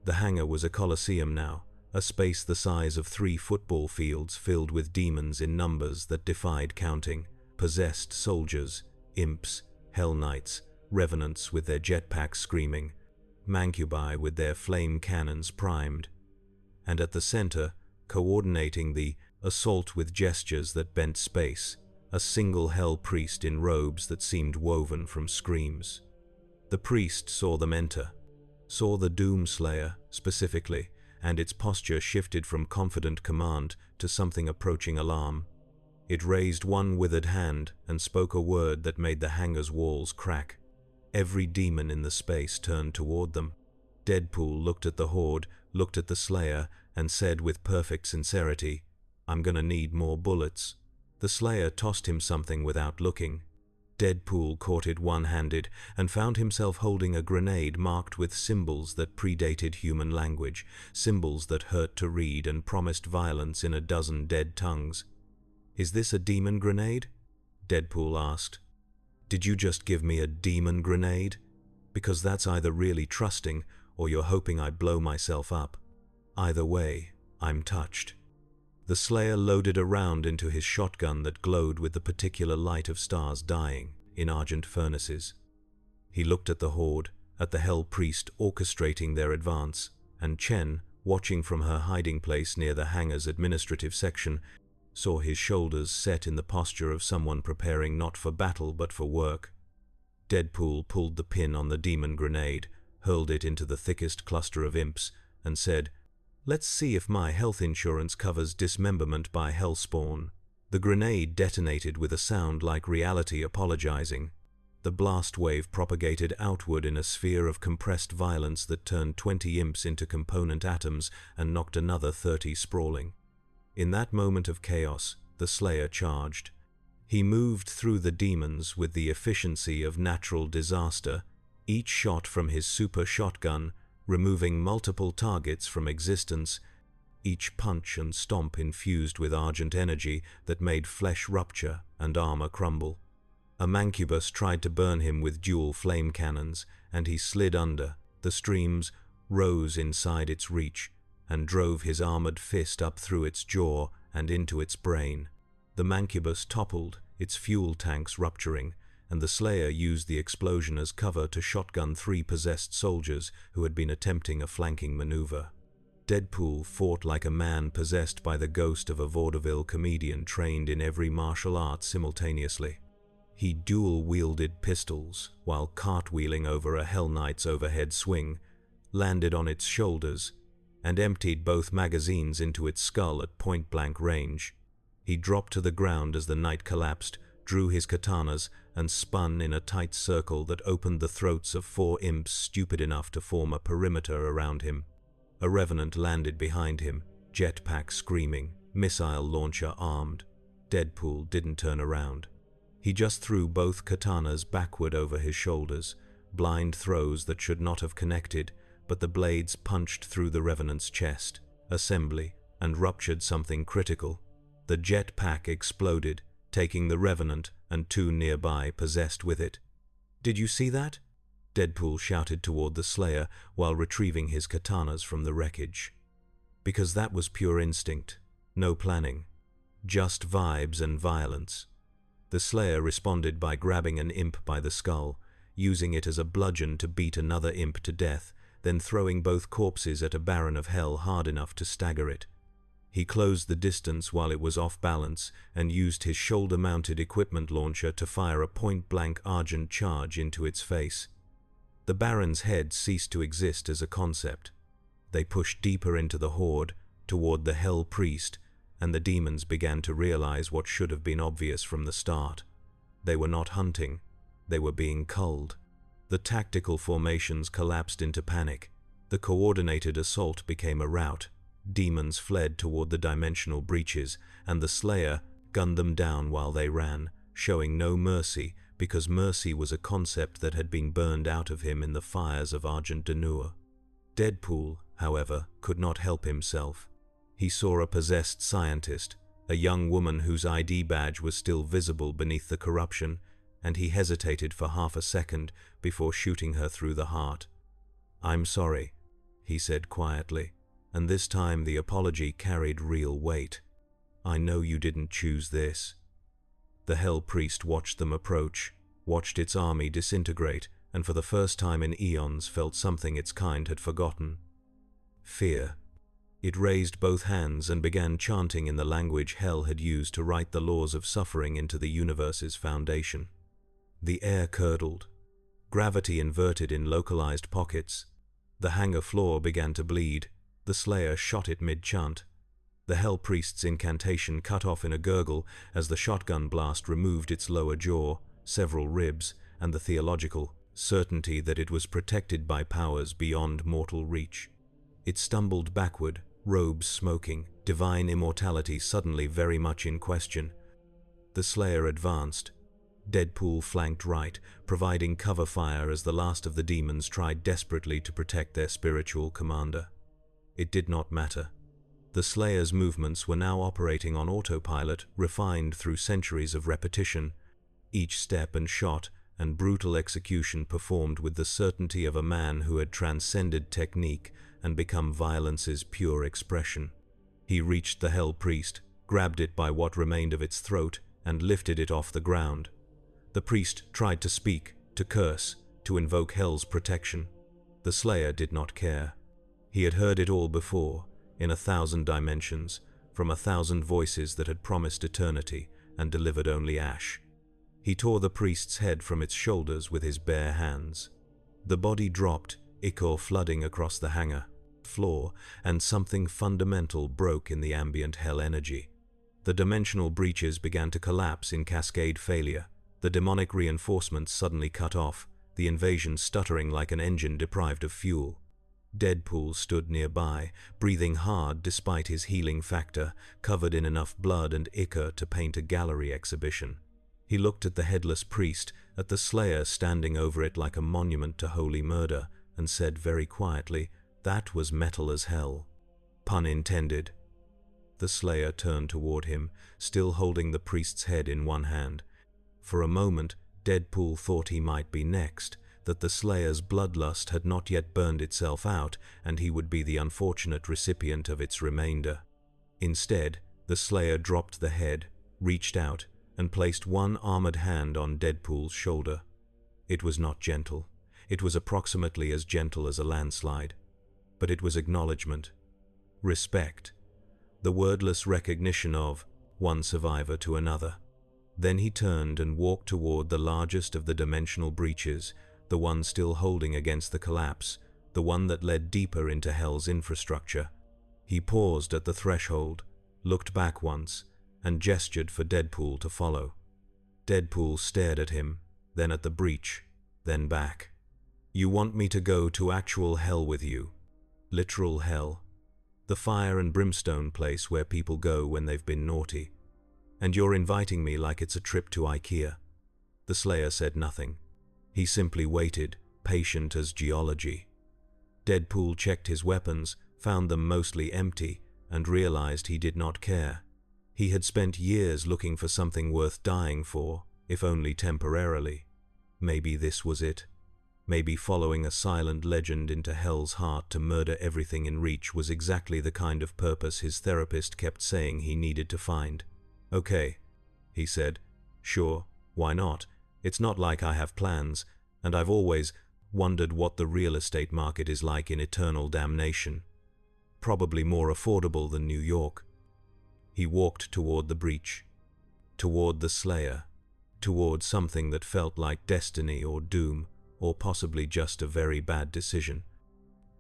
The hangar was a coliseum now, a space the size of 3 football fields filled with demons in numbers that defied counting, possessed soldiers, imps, hell knights, revenants with their jetpacks screaming, mancubi with their flame cannons primed. And at the center, coordinating the assault with gestures that bent space, a single hell priest in robes that seemed woven from screams. The priest saw them enter, saw the Doom Slayer specifically, and its posture shifted from confident command to something approaching alarm. It raised one withered hand and spoke a word that made the hangar's walls crack. Every demon in the space turned toward them. Deadpool looked at the horde, looked at the Slayer, and said with perfect sincerity, "I'm gonna need more bullets." The Slayer tossed him something without looking. Deadpool caught it one-handed and found himself holding a grenade marked with symbols that predated human language, symbols that hurt to read and promised violence in a dozen dead tongues. "Is this a demon grenade?" Deadpool asked. "Did you just give me a demon grenade? Because that's either really trusting or you're hoping I blow myself up. Either way, I'm touched." The Slayer loaded a round into his shotgun that glowed with the particular light of stars dying in argent furnaces. He looked at the horde, at the Hell Priest orchestrating their advance, and Chen, watching from her hiding place near the hangar's administrative section, saw his shoulders set in the posture of someone preparing not for battle but for work. Deadpool pulled the pin on the demon grenade, hurled it into the thickest cluster of imps, and said, "Let's see if my health insurance covers dismemberment by hellspawn." The grenade detonated with a sound like reality apologizing. The blast wave propagated outward in a sphere of compressed violence that turned 20 imps into component atoms and knocked another 30 sprawling. In that moment of chaos, the Slayer charged. He moved through the demons with the efficiency of natural disaster, each shot from his super shotgun removing multiple targets from existence, each punch and stomp infused with argent energy that made flesh rupture and armor crumble. A mancubus tried to burn him with dual flame cannons, and he slid under. The streams rose inside its reach and drove his armored fist up through its jaw and into its brain. The mancubus toppled, its fuel tanks rupturing, and the Slayer used the explosion as cover to shotgun 3 possessed soldiers who had been attempting a flanking maneuver. Deadpool fought like a man possessed by the ghost of a vaudeville comedian trained in every martial art simultaneously. He dual-wielded pistols while cartwheeling over a Hell Knight's overhead swing, landed on its shoulders, and emptied both magazines into its skull at point-blank range. He dropped to the ground as the knight collapsed, drew his katanas, and spun in a tight circle that opened the throats of 4 imps stupid enough to form a perimeter around him. A revenant landed behind him, jetpack screaming, missile launcher armed. Deadpool didn't turn around. He just threw both katanas backward over his shoulders, blind throws that should not have connected, but the blades punched through the revenant's chest, assembly, and ruptured something critical. The jetpack exploded, taking the revenant and 2 nearby possessed with it. "Did you see that?" Deadpool shouted toward the Slayer while retrieving his katanas from the wreckage. Because that was pure instinct, no planning, just vibes and violence. The Slayer responded by grabbing an imp by the skull, using it as a bludgeon to beat another imp to death, then throwing both corpses at a baron of hell hard enough to stagger it. He closed the distance while it was off balance and used his shoulder-mounted equipment launcher to fire a point-blank argent charge into its face. The Baron's head ceased to exist as a concept. They pushed deeper into the horde, toward the Hell Priest, and the demons began to realize what should have been obvious from the start. They were not hunting, they were being culled. The tactical formations collapsed into panic. The coordinated assault became a rout. Demons fled toward the dimensional breaches, and the Slayer gunned them down while they ran, showing no mercy, because mercy was a concept that had been burned out of him in the fires of Argent Denua. Deadpool, however, could not help himself. He saw a possessed scientist, a young woman whose ID badge was still visible beneath the corruption, and he hesitated for half a second before shooting her through the heart. "I'm sorry," he said quietly, and this time the apology carried real weight. "I know you didn't choose this." The Hell Priest watched them approach, watched its army disintegrate, and for the first time in eons felt something its kind had forgotten. Fear. It raised both hands and began chanting in the language Hell had used to write the laws of suffering into the universe's foundation. The air curdled. Gravity inverted in localized pockets. The hangar floor began to bleed. The Slayer shot it mid-chant. The Hell Priest's incantation cut off in a gurgle as the shotgun blast removed its lower jaw, several ribs, and the theological certainty that it was protected by powers beyond mortal reach. It stumbled backward, robes smoking, divine immortality suddenly very much in question. The Slayer advanced. Deadpool flanked right, providing cover fire as the last of the demons tried desperately to protect their spiritual commander. It did not matter. The Slayer's movements were now operating on autopilot, refined through centuries of repetition. Each step and shot and brutal execution performed with the certainty of a man who had transcended technique and become violence's pure expression. He reached the Hell Priest, grabbed it by what remained of its throat, and lifted it off the ground. The priest tried to speak, to curse, to invoke Hell's protection. The Slayer did not care. He had heard it all before, in 1,000 dimensions, from 1,000 voices that had promised eternity and delivered only ash. He tore the priest's head from its shoulders with his bare hands. The body dropped, ichor flooding across the hangar floor, and something fundamental broke in the ambient hell energy. The dimensional breaches began to collapse in cascade failure. The demonic reinforcements suddenly cut off, the invasion stuttering like an engine deprived of fuel. Deadpool stood nearby, breathing hard despite his healing factor, covered in enough blood and ichor to paint a gallery exhibition. He looked at the headless priest, at the Slayer standing over it like a monument to holy murder, and said very quietly, "That was metal as hell." Pun intended. The Slayer turned toward him, still holding the priest's head in one hand. For a moment, Deadpool thought he might be next, that the Slayer's bloodlust had not yet burned itself out, and he would be the unfortunate recipient of its remainder. Instead, the Slayer dropped the head, reached out, and placed one armored hand on Deadpool's shoulder. It was not gentle. It was approximately as gentle as a landslide. But it was acknowledgement. Respect. The wordless recognition of one survivor to another. Then he turned and walked toward the largest of the dimensional breaches, the one still holding against the collapse, the one that led deeper into Hell's infrastructure. He paused at the threshold, looked back once, and gestured for Deadpool to follow. Deadpool stared at him, then at the breach, then back. "You want me to go to actual hell with you?" Literal hell. The fire and brimstone place where people go when they've been naughty. "And you're inviting me like it's a trip to IKEA." The Slayer said nothing. He simply waited, patient as geology. Deadpool checked his weapons, found them mostly empty, and realized he did not care. He had spent years looking for something worth dying for, if only temporarily. Maybe this was it. Maybe following a silent legend into Hell's heart to murder everything in reach was exactly the kind of purpose his therapist kept saying he needed to find. "Okay," he said. "Sure, why not? It's not like I have plans, and I've always wondered what the real estate market is like in eternal damnation. Probably more affordable than New York." He walked toward the breach, toward the Slayer, toward something that felt like destiny or doom, or possibly just a very bad decision.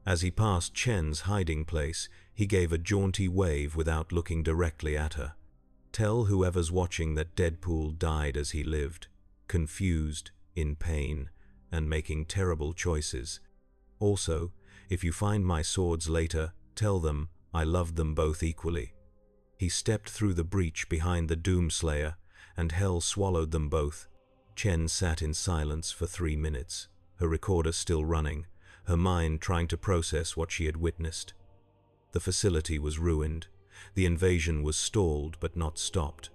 As he passed Chen's hiding place, he gave a jaunty wave without looking directly at her. Tell whoever's watching that Deadpool died as he lived, confused, in pain, and making terrible choices. Also, if you find my swords later, tell them I loved them both equally. He stepped through the breach behind the Doomslayer, and hell swallowed them both. Chen sat in silence for 3 minutes, her recorder still running, her mind trying to process what she had witnessed. The facility was ruined. The invasion was stalled but not stopped.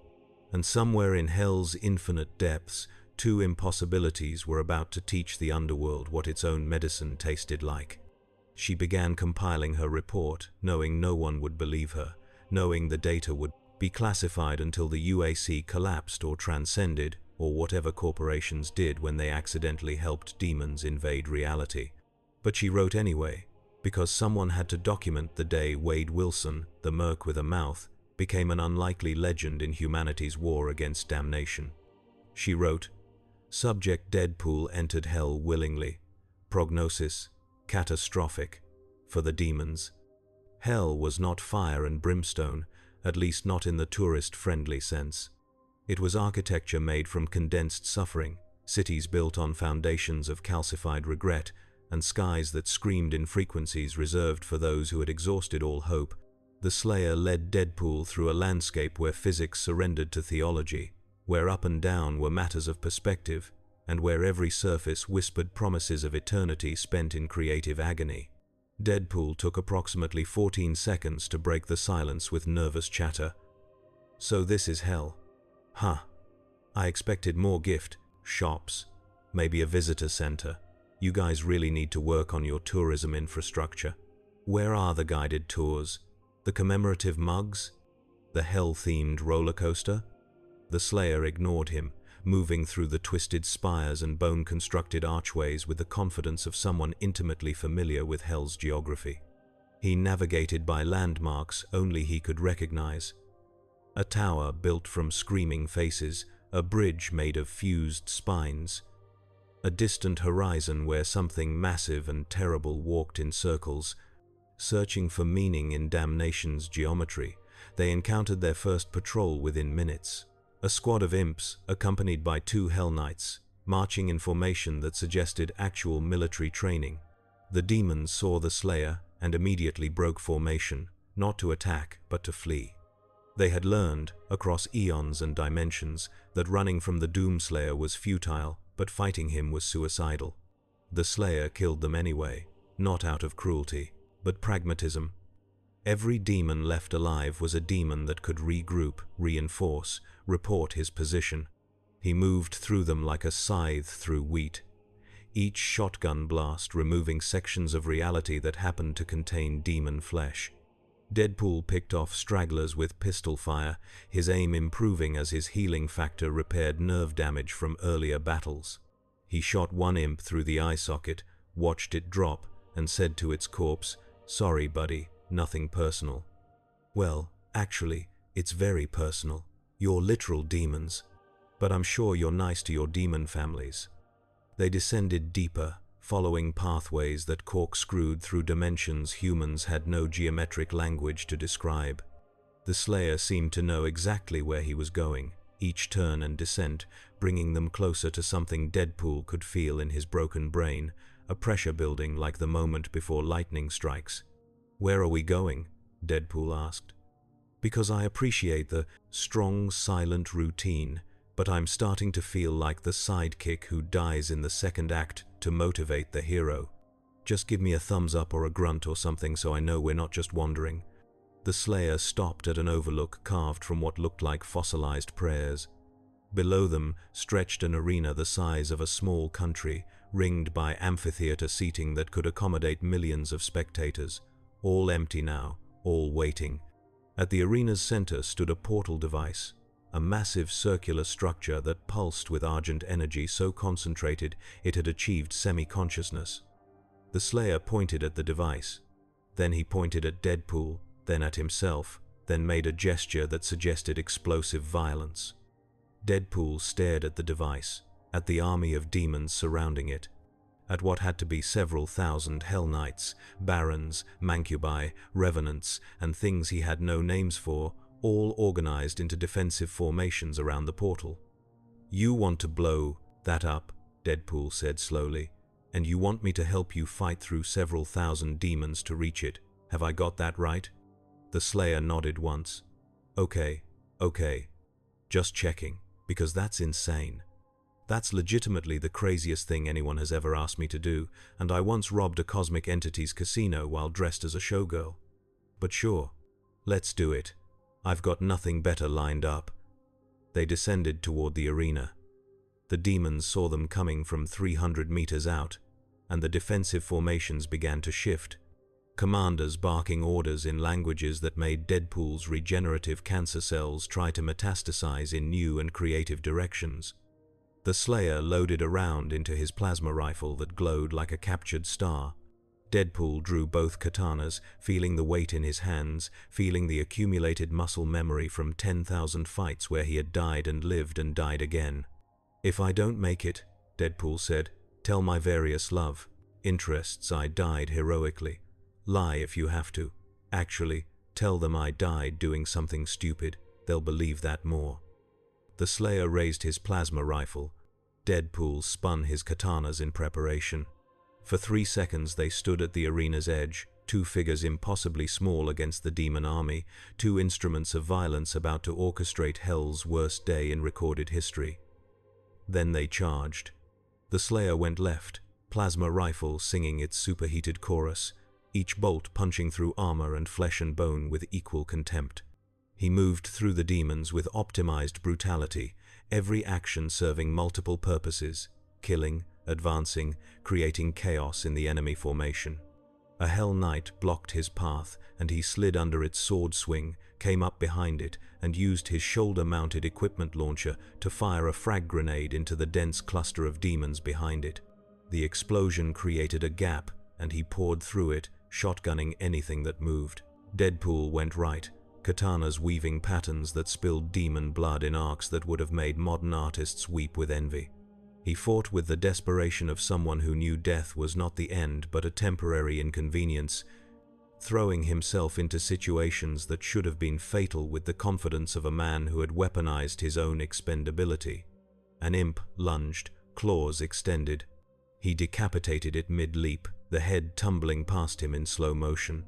And somewhere in hell's infinite depths, 2 impossibilities were about to teach the underworld what its own medicine tasted like. She began compiling her report, knowing no one would believe her, knowing the data would be classified until the UAC collapsed or transcended, or whatever corporations did when they accidentally helped demons invade reality. But she wrote anyway, because someone had to document the day Wade Wilson, the merc with a mouth, became an unlikely legend in humanity's war against damnation. She wrote, "Subject Deadpool entered hell willingly. Prognosis, catastrophic, for the demons." Hell was not fire and brimstone, at least not in the tourist-friendly sense. It was architecture made from condensed suffering, cities built on foundations of calcified regret, and skies that screamed in frequencies reserved for those who had exhausted all hope. The Slayer led Deadpool through a landscape where physics surrendered to theology, where up and down were matters of perspective, and where every surface whispered promises of eternity spent in creative agony. Deadpool took approximately 14 seconds to break the silence with nervous chatter. "So this is hell. Huh. I expected more gift shops, maybe a visitor center. You guys really need to work on your tourism infrastructure. Where are the guided tours? The commemorative mugs? The hell-themed roller coaster?" The Slayer ignored him, moving through the twisted spires and bone-constructed archways with the confidence of someone intimately familiar with hell's geography. He navigated by landmarks only he could recognize. A tower built from screaming faces, a bridge made of fused spines, a distant horizon where something massive and terrible walked in circles. Searching for meaning in damnation's geometry, they encountered their first patrol within minutes. A squad of imps, accompanied by 2 Hell Knights, marching in formation that suggested actual military training. The demons saw the Slayer and immediately broke formation, not to attack, but to flee. They had learned, across eons and dimensions, that running from the Doomslayer was futile, but fighting him was suicidal. The Slayer killed them anyway, not out of cruelty, but pragmatism. Every demon left alive was a demon that could regroup, reinforce, report his position. He moved through them like a scythe through wheat, each shotgun blast removing sections of reality that happened to contain demon flesh. Deadpool picked off stragglers with pistol fire, his aim improving as his healing factor repaired nerve damage from earlier battles. He shot one imp through the eye socket, watched it drop, and said to its corpse, "Sorry, buddy, nothing personal." "Well, actually, it's very personal. You're literal demons. But I'm sure you're nice to your demon families." They descended deeper, following pathways that corkscrewed through dimensions humans had no geometric language to describe. The Slayer seemed to know exactly where he was going, each turn and descent bringing them closer to something Deadpool could feel in his broken brain, a pressure building like the moment before lightning strikes. "Where are we going?" Deadpool asked. "Because I appreciate the strong, silent routine, but I'm starting to feel like the sidekick who dies in the second act to motivate the hero. Just give me a thumbs up or a grunt or something so I know we're not just wandering." The Slayer stopped at an overlook carved from what looked like fossilized prayers. Below them stretched an arena the size of a small country, ringed by amphitheater seating that could accommodate millions of spectators. All empty now, all waiting. At the arena's center stood a portal device, a massive circular structure that pulsed with argent energy so concentrated it had achieved semi-consciousness. The Slayer pointed at the device. Then he pointed at Deadpool, then at himself, then made a gesture that suggested explosive violence. Deadpool stared at the device, at the army of demons surrounding it, at what had to be several thousand Hell Knights, Barons, Mancubi, Revenants, and things he had no names for, all organized into defensive formations around the portal. "You want to blow that up," Deadpool said slowly, "and you want me to help you fight through several thousand demons to reach it. Have I got that right?" The Slayer nodded once. Okay. Just checking, because that's insane. That's legitimately the craziest thing anyone has ever asked me to do, and I once robbed a cosmic entity's casino while dressed as a showgirl. But sure, let's do it. I've got nothing better lined up." They descended toward the arena. The demons saw them coming from 300 meters out, and the defensive formations began to shift, commanders barking orders in languages that made Deadpool's regenerative cancer cells try to metastasize in new and creative directions. The Slayer loaded a round into his plasma rifle that glowed like a captured star. Deadpool drew both katanas, feeling the weight in his hands, feeling the accumulated muscle memory from 10,000 fights where he had died and lived and died again. "If I don't make it," Deadpool said, "tell my various love interests I died heroically. Lie if you have to. Actually, tell them I died doing something stupid. They'll believe that more." The Slayer raised his plasma rifle. Deadpool spun his katanas in preparation. For 3 seconds they stood at the arena's edge, two figures impossibly small against the demon army, two instruments of violence about to orchestrate Hell's worst day in recorded history. Then they charged. The Slayer went left, plasma rifle singing its superheated chorus, each bolt punching through armor and flesh and bone with equal contempt. He moved through the demons with optimized brutality, every action serving multiple purposes: killing, advancing, creating chaos in the enemy formation. A Hell Knight blocked his path, and he slid under its sword swing, came up behind it, and used his shoulder-mounted equipment launcher to fire a frag grenade into the dense cluster of demons behind it. The explosion created a gap, and he poured through it, shotgunning anything that moved. Deadpool went right, katanas weaving patterns that spilled demon blood in arcs that would have made modern artists weep with envy. He fought with the desperation of someone who knew death was not the end but a temporary inconvenience, throwing himself into situations that should have been fatal with the confidence of a man who had weaponized his own expendability. An imp lunged, claws extended. He decapitated it mid-leap, the head tumbling past him in slow motion.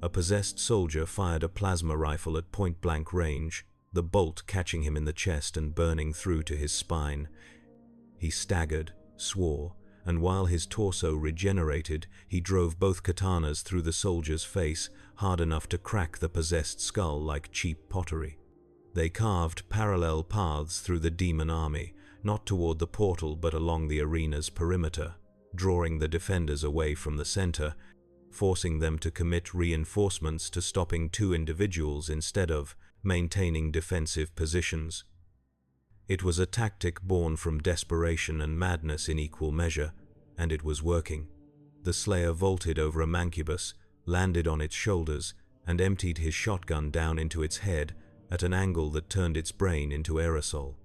A possessed soldier fired a plasma rifle at point-blank range, the bolt catching him in the chest and burning through to his spine. He staggered, swore, and while his torso regenerated, he drove both katanas through the soldier's face, hard enough to crack the possessed skull like cheap pottery. They carved parallel paths through the demon army, not toward the portal but along the arena's perimeter, drawing the defenders away from the center, forcing them to commit reinforcements to stopping two individuals instead of maintaining defensive positions. It was a tactic born from desperation and madness in equal measure, and it was working. The Slayer vaulted over a mancubus, landed on its shoulders, and emptied his shotgun down into its head at an angle that turned its brain into aerosol.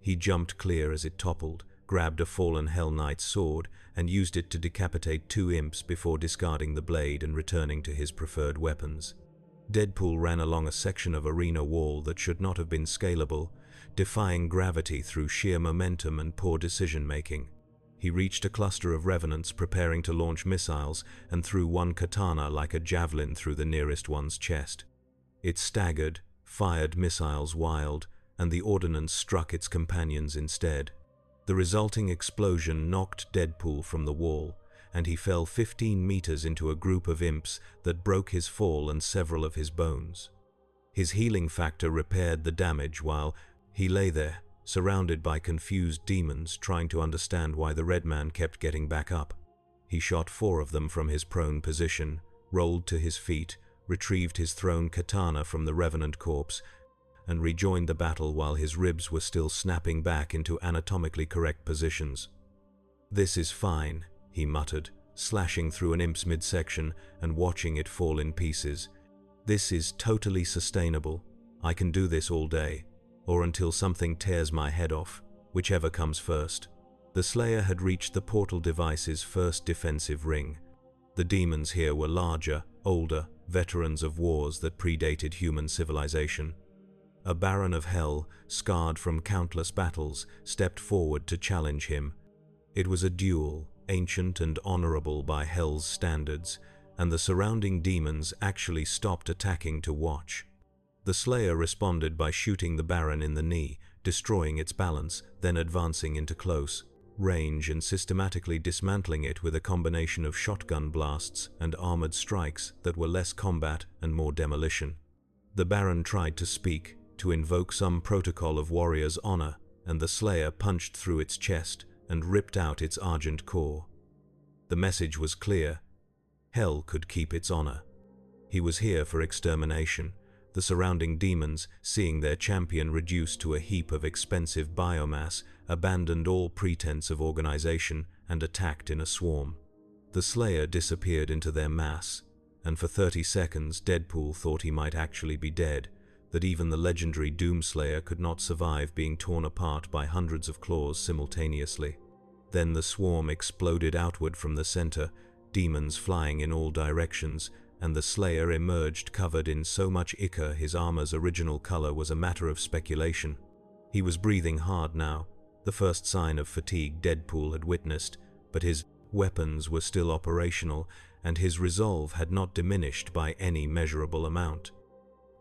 He jumped clear as it toppled, grabbed a fallen Hell Knight's sword, and used it to decapitate two imps before discarding the blade and returning to his preferred weapons. Deadpool ran along a section of arena wall that should not have been scalable, defying gravity through sheer momentum and poor decision-making. He reached a cluster of revenants preparing to launch missiles and threw one katana like a javelin through the nearest one's chest. It staggered, fired missiles wild, and the ordnance struck its companions instead. The resulting explosion knocked Deadpool from the wall, and he fell 15 meters into a group of imps that broke his fall and several of his bones. His healing factor repaired the damage while he lay there, surrounded by confused demons trying to understand why the red man kept getting back up. He shot 4 of them from his prone position, rolled to his feet, retrieved his thrown katana from the revenant corpse, and rejoined the battle while his ribs were still snapping back into anatomically correct positions. "This is fine," he muttered, slashing through an imp's midsection and watching it fall in pieces. This is totally sustainable. I can do this all day, or until something tears my head off, whichever comes first. The Slayer had reached the portal device's first defensive ring. The demons here were larger, older, veterans of wars that predated human civilization. A Baron of Hell, scarred from countless battles, stepped forward to challenge him. It was a duel, ancient and honorable by Hell's standards, and the surrounding demons actually stopped attacking to watch. The Slayer responded by shooting the Baron in the knee, destroying its balance, then advancing into close range and systematically dismantling it with a combination of shotgun blasts and armored strikes that were less combat and more demolition. The Baron tried to speak, to invoke some protocol of warrior's honor, and the Slayer punched through its chest and ripped out its argent core. The message was clear. Hell could keep its honor. He was here for extermination. The surrounding demons, seeing their champion reduced to a heap of expensive biomass, abandoned all pretense of organization and attacked in a swarm. The Slayer disappeared into their mass, and for 30 seconds Deadpool thought he might actually be dead, that even the legendary Doomslayer could not survive being torn apart by hundreds of claws simultaneously. Then the swarm exploded outward from the center, demons flying in all directions, and the Slayer emerged covered in so much ichor his armor's original color was a matter of speculation. He was breathing hard now, the first sign of fatigue Deadpool had witnessed, but his weapons were still operational, and his resolve had not diminished by any measurable amount.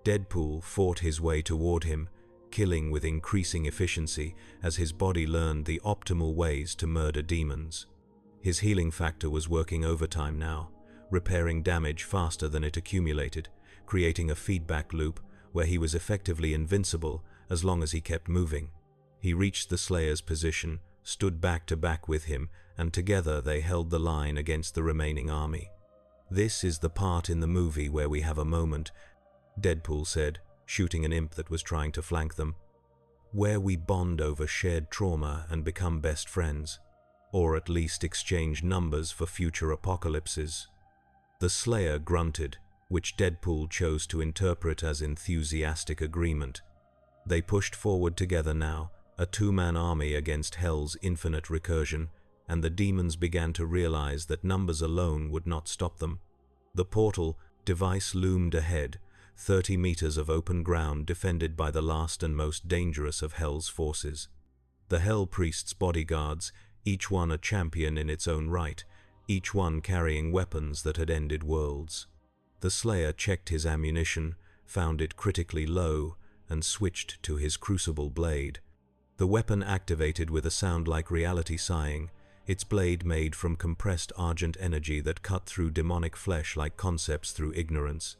Deadpool fought his way toward him, killing with increasing efficiency as his body learned the optimal ways to murder demons. His healing factor was working overtime now, repairing damage faster than it accumulated, creating a feedback loop where he was effectively invincible as long as he kept moving. He reached the Slayer's position, stood back to back with him, and together they held the line against the remaining army. "This is the part in the movie where we have a moment," Deadpool said, shooting an imp that was trying to flank them, "where we bond over shared trauma and become best friends, or at least exchange numbers for future apocalypses." The Slayer grunted, which Deadpool chose to interpret as enthusiastic agreement. They pushed forward together now, a two-man army against Hell's infinite recursion, and the demons began to realize that numbers alone would not stop them. The portal device loomed ahead, 30 meters of open ground defended by the last and most dangerous of Hell's forces. The Hell Priest's bodyguards, each one a champion in its own right, each one carrying weapons that had ended worlds. The Slayer checked his ammunition, found it critically low, and switched to his crucible blade. The weapon activated with a sound like reality sighing, its blade made from compressed argent energy that cut through demonic flesh like concepts through ignorance.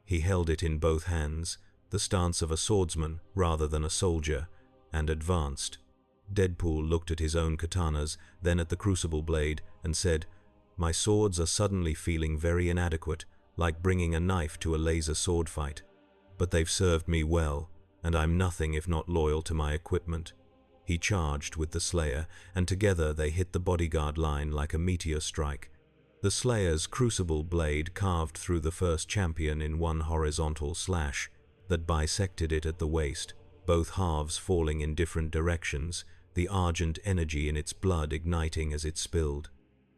He held it in both hands, the stance of a swordsman rather than a soldier, and advanced. Deadpool looked at his own katanas, then at the crucible blade, and said, "My swords are suddenly feeling very inadequate, like bringing a knife to a laser sword fight. But they've served me well, and I'm nothing if not loyal to my equipment." He charged with the Slayer, and together they hit the bodyguard line like a meteor strike. The Slayer's crucible blade carved through the first champion in one horizontal slash that bisected it at the waist, both halves falling in different directions, the argent energy in its blood igniting as it spilled.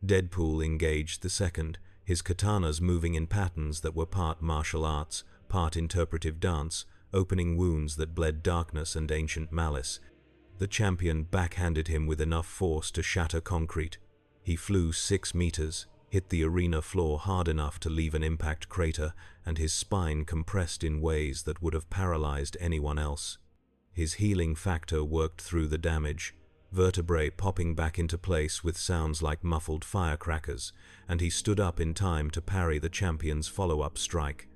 Deadpool engaged the second, his katanas moving in patterns that were part martial arts, part interpretive dance, opening wounds that bled darkness and ancient malice. The champion backhanded him with enough force to shatter concrete. He flew 6 meters, hit the arena floor hard enough to leave an impact crater, and his spine compressed in ways that would have paralyzed anyone else. His healing factor worked through the damage, vertebrae popping back into place with sounds like muffled firecrackers, and he stood up in time to parry the champion's follow-up strike.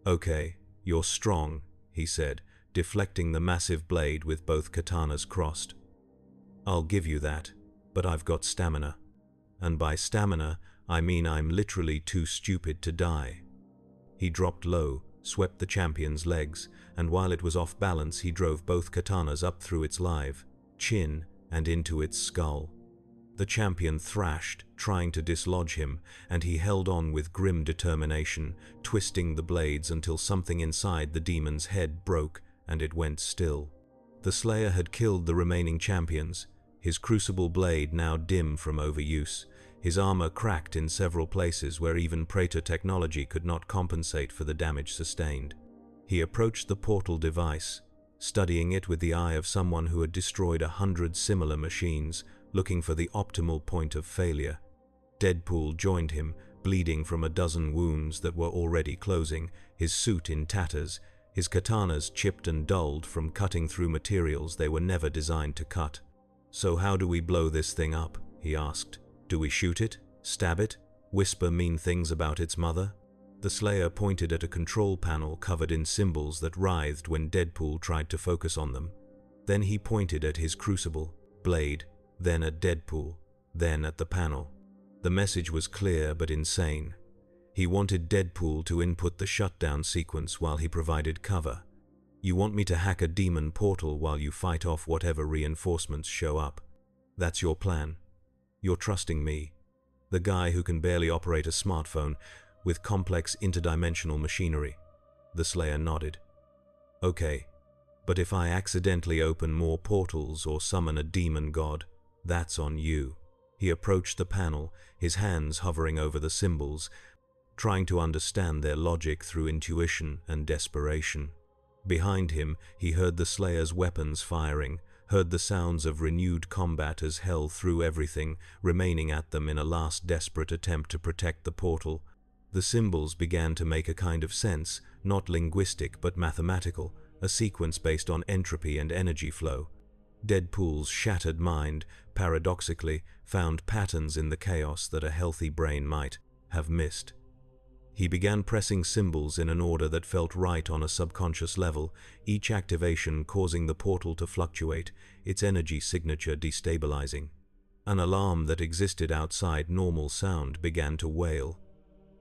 "Okay, you're strong," he said, deflecting the massive blade with both katanas crossed. "I'll give you that, but I've got stamina. And by stamina, I mean I'm literally too stupid to die." He dropped low, swept the champion's legs, and while it was off balance, he drove both katanas up through its live chin and into its skull. The champion thrashed, trying to dislodge him, and he held on with grim determination, twisting the blades until something inside the demon's head broke and it went still. The Slayer had killed the remaining champions, his crucible blade now dim from overuse, his armor cracked in several places where even Praetor technology could not compensate for the damage sustained. He approached the portal device, studying it with the eye of someone who had destroyed 100 similar machines, looking for the optimal point of failure. Deadpool joined him, bleeding from a dozen wounds that were already closing, his suit in tatters, his katanas chipped and dulled from cutting through materials they were never designed to cut. "So how do we blow this thing up?" he asked. "Do we shoot it? Stab it? Whisper mean things about its mother?" The Slayer pointed at a control panel covered in symbols that writhed when Deadpool tried to focus on them. Then he pointed at his crucible, blade, then at Deadpool, then at the panel. The message was clear but insane. He wanted Deadpool to input the shutdown sequence while he provided cover. "You want me to hack a demon portal while you fight off whatever reinforcements show up. That's your plan. You're trusting me, the guy who can barely operate a smartphone, with complex interdimensional machinery." The Slayer nodded. "Okay, but if I accidentally open more portals or summon a demon god, that's on you." He approached the panel, his hands hovering over the symbols, trying to understand their logic through intuition and desperation. Behind him, he heard the Slayer's weapons firing, heard the sounds of renewed combat as hell threw everything, remaining at them in a last desperate attempt to protect the portal. The symbols began to make a kind of sense, not linguistic but mathematical, a sequence based on entropy and energy flow. Deadpool's shattered mind, paradoxically, found patterns in the chaos that a healthy brain might have missed. He began pressing symbols in an order that felt right on a subconscious level, each activation causing the portal to fluctuate, its energy signature destabilizing. An alarm that existed outside normal sound began to wail.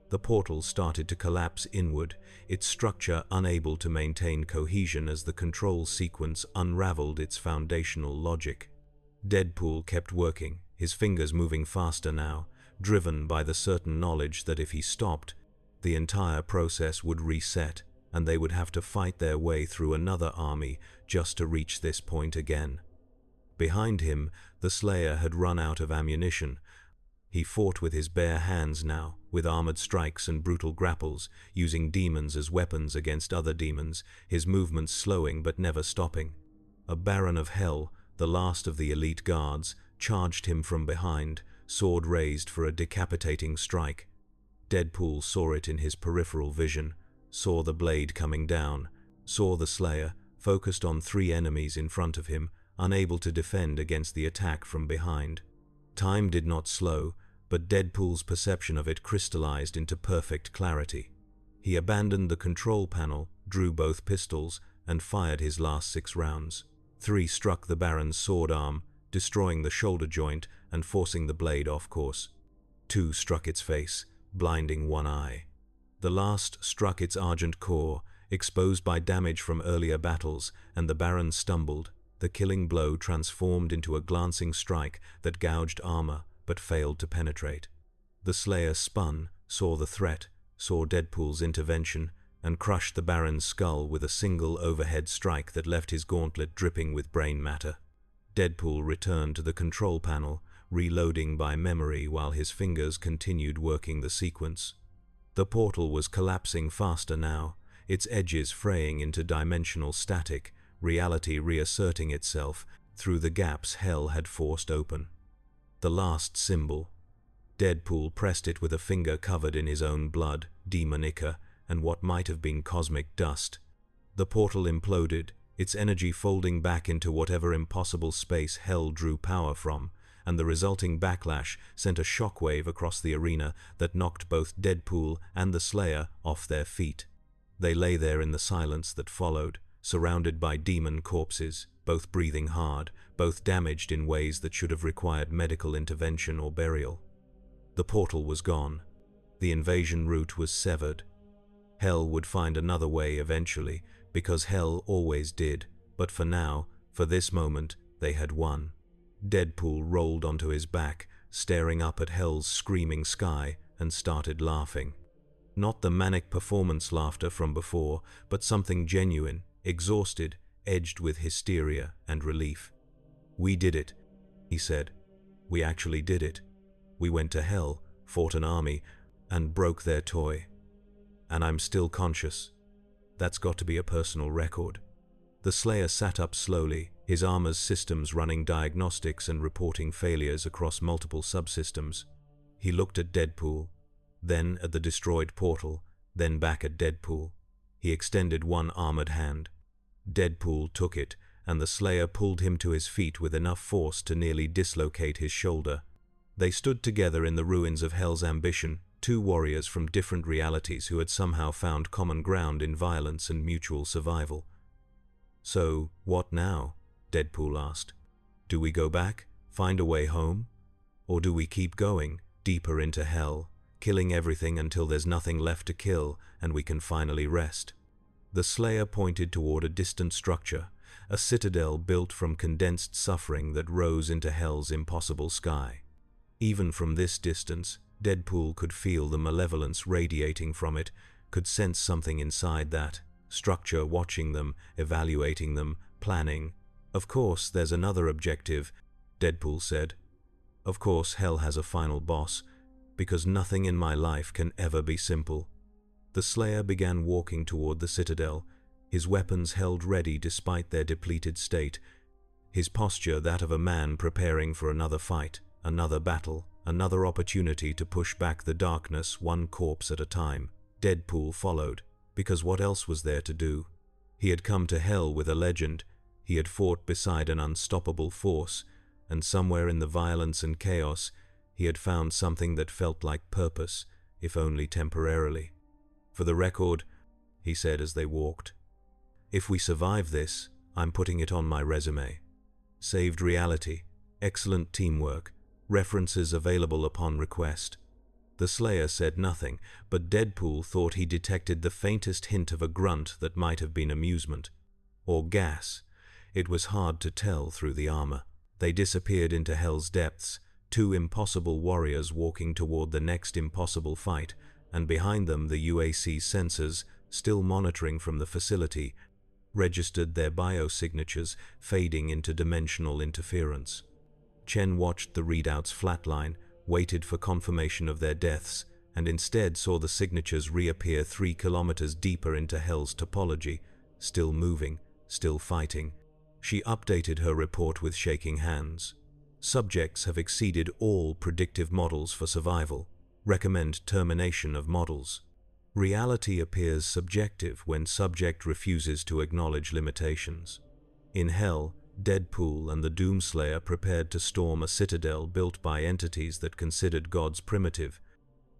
The portal started to collapse inward, its structure unable to maintain cohesion as the control sequence unraveled its foundational logic. Deadpool kept working, his fingers moving faster now, driven by the certain knowledge that if he stopped, the entire process would reset, and they would have to fight their way through another army just to reach this point again. Behind him, the Slayer had run out of ammunition. He fought with his bare hands now, with armored strikes and brutal grapples, using demons as weapons against other demons, his movements slowing but never stopping. A Baron of Hell, the last of the elite guards, charged him from behind, sword raised for a decapitating strike. Deadpool saw it in his peripheral vision, saw the blade coming down, saw the Slayer, focused on 3 enemies in front of him, unable to defend against the attack from behind. Time did not slow, but Deadpool's perception of it crystallized into perfect clarity. He abandoned the control panel, drew both pistols, and fired his last 6 rounds. 3 struck the Baron's sword arm, destroying the shoulder joint and forcing the blade off course. 2 struck its face, blinding one eye. The last struck its argent core, exposed by damage from earlier battles, and the Baron stumbled. The killing blow transformed into a glancing strike that gouged armor but failed to penetrate. The Slayer spun, saw the threat, saw Deadpool's intervention, and crushed the Baron's skull with a single overhead strike that left his gauntlet dripping with brain matter. Deadpool returned to the control panel, reloading by memory while his fingers continued working the sequence. The portal was collapsing faster now, its edges fraying into dimensional static, reality reasserting itself through the gaps hell had forced open. The last symbol. Deadpool pressed it with a finger covered in his own blood, demon ichor, and what might have been cosmic dust. The portal imploded, its energy folding back into whatever impossible space hell drew power from, and the resulting backlash sent a shockwave across the arena that knocked both Deadpool and the Slayer off their feet. They lay there in the silence that followed, surrounded by demon corpses, both breathing hard, both damaged in ways that should have required medical intervention or burial. The portal was gone. The invasion route was severed. Hell would find another way eventually, because hell always did, but for now, for this moment, they had won. Deadpool rolled onto his back, staring up at Hell's screaming sky, and started laughing. Not the manic performance laughter from before, but something genuine, exhausted, edged with hysteria and relief. "We did it," he said. "We actually did it. We went to Hell, fought an army, and broke their toy. And I'm still conscious. That's got to be a personal record." The Slayer sat up slowly, his armor's systems running diagnostics and reporting failures across multiple subsystems. He looked at Deadpool, then at the destroyed portal, then back at Deadpool. He extended one armored hand. Deadpool took it, and the Slayer pulled him to his feet with enough force to nearly dislocate his shoulder. They stood together in the ruins of Hell's ambition, two warriors from different realities who had somehow found common ground in violence and mutual survival. "So, what now?" Deadpool asked. "Do we go back, find a way home? Or do we keep going, deeper into Hell, killing everything until there's nothing left to kill and we can finally rest?" The Slayer pointed toward a distant structure, a citadel built from condensed suffering that rose into Hell's impossible sky. Even from this distance, Deadpool could feel the malevolence radiating from it, could sense something inside that structure watching them, evaluating them, planning. "Of course, there's another objective," Deadpool said. "Of course, Hell has a final boss, because nothing in my life can ever be simple." The Slayer began walking toward the citadel, his weapons held ready despite their depleted state, his posture that of a man preparing for another fight, another battle, another opportunity to push back the darkness one corpse at a time. Deadpool followed, because what else was there to do? He had come to Hell with a legend, he had fought beside an unstoppable force, and somewhere in the violence and chaos, he had found something that felt like purpose, if only temporarily. "For the record," he said as they walked, "if we survive this, I'm putting it on my resume. Saved reality, excellent teamwork, references available upon request." The Slayer said nothing, but Deadpool thought he detected the faintest hint of a grunt that might have been amusement. Or gas. It was hard to tell through the armor. They disappeared into Hell's depths, two impossible warriors walking toward the next impossible fight, and behind them the UAC sensors, still monitoring from the facility, registered their biosignatures, fading into dimensional interference. Chen watched the readouts flatline, waited for confirmation of their deaths, and instead saw the signatures reappear 3 kilometers deeper into Hell's topology, still moving, still fighting. She updated her report with shaking hands. "Subjects have exceeded all predictive models for survival. Recommend termination of models." Reality appears subjective when subject refuses to acknowledge limitations. In Hell, Deadpool and the Doomslayer prepared to storm a citadel built by entities that considered gods primitive,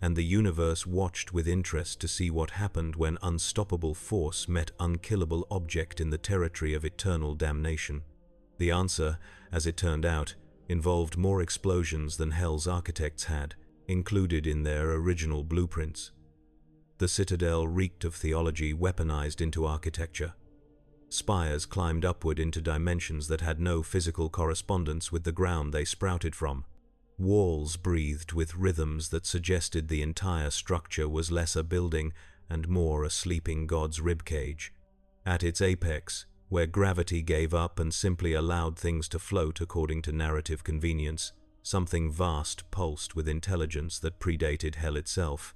and the universe watched with interest to see what happened when unstoppable force met unkillable object in the territory of eternal damnation. The answer, as it turned out, involved more explosions than Hell's architects had, included in their original blueprints. The citadel reeked of theology weaponized into architecture. Spires climbed upward into dimensions that had no physical correspondence with the ground they sprouted from. Walls breathed with rhythms that suggested the entire structure was less a building and more a sleeping god's ribcage. At its apex, where gravity gave up and simply allowed things to float according to narrative convenience, something vast pulsed with intelligence that predated Hell itself.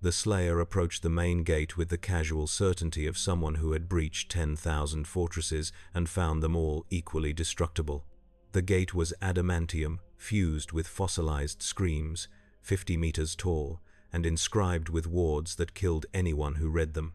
The Slayer approached the main gate with the casual certainty of someone who had breached 10,000 fortresses and found them all equally destructible. The gate was adamantium, fused with fossilized screams, 50 meters tall, and inscribed with wards that killed anyone who read them.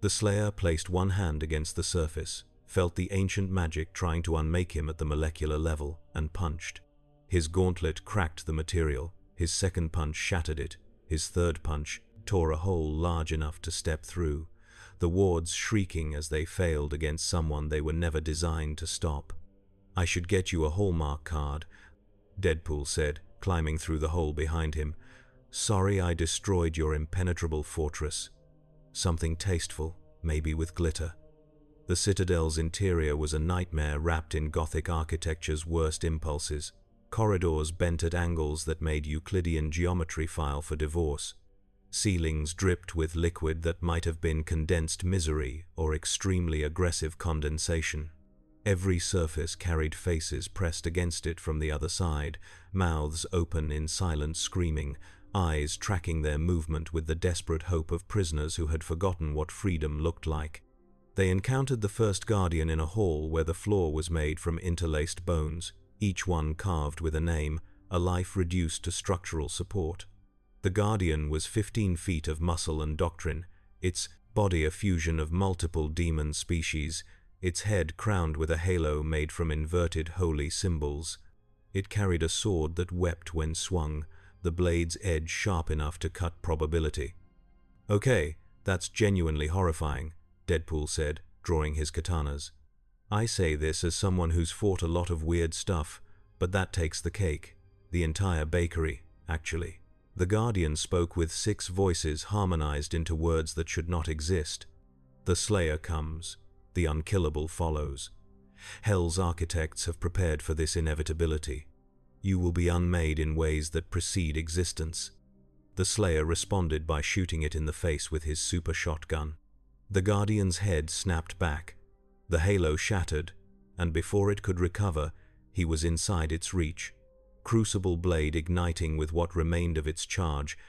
The Slayer placed one hand against the surface, felt the ancient magic trying to unmake him at the molecular level, and punched. His gauntlet cracked the material, his second punch shattered it, his third punch tore a hole large enough to step through, the wards shrieking as they failed against someone they were never designed to stop. "I should get you a hallmark card," Deadpool said, climbing through the hole behind him. "Sorry I destroyed your impenetrable fortress. Something tasteful, maybe with glitter." The citadel's interior was a nightmare wrapped in Gothic architecture's worst impulses. Corridors bent at angles that made Euclidean geometry file for divorce. Ceilings dripped with liquid that might have been condensed misery or extremely aggressive condensation. Every surface carried faces pressed against it from the other side, mouths open in silent screaming, eyes tracking their movement with the desperate hope of prisoners who had forgotten what freedom looked like. They encountered the first guardian in a hall where the floor was made from interlaced bones, each one carved with a name, a life reduced to structural support. The guardian was 15 feet of muscle and doctrine, its body a fusion of multiple demon species, its head crowned with a halo made from inverted holy symbols. It carried a sword that wept when swung, the blade's edge sharp enough to cut probability. "Okay, that's genuinely horrifying," Deadpool said, drawing his katanas. "I say this as someone who's fought a lot of weird stuff, but that takes the cake. The entire bakery, actually." The Guardian spoke with 6 voices harmonized into words that should not exist. "The Slayer comes. The unkillable follows. Hell's architects have prepared for this inevitability. You will be unmade in ways that precede existence." The Slayer responded by shooting it in the face with his super shotgun. The Guardian's head snapped back. The halo shattered, and before it could recover, he was inside its reach. Crucible blade igniting with what remained of its charge,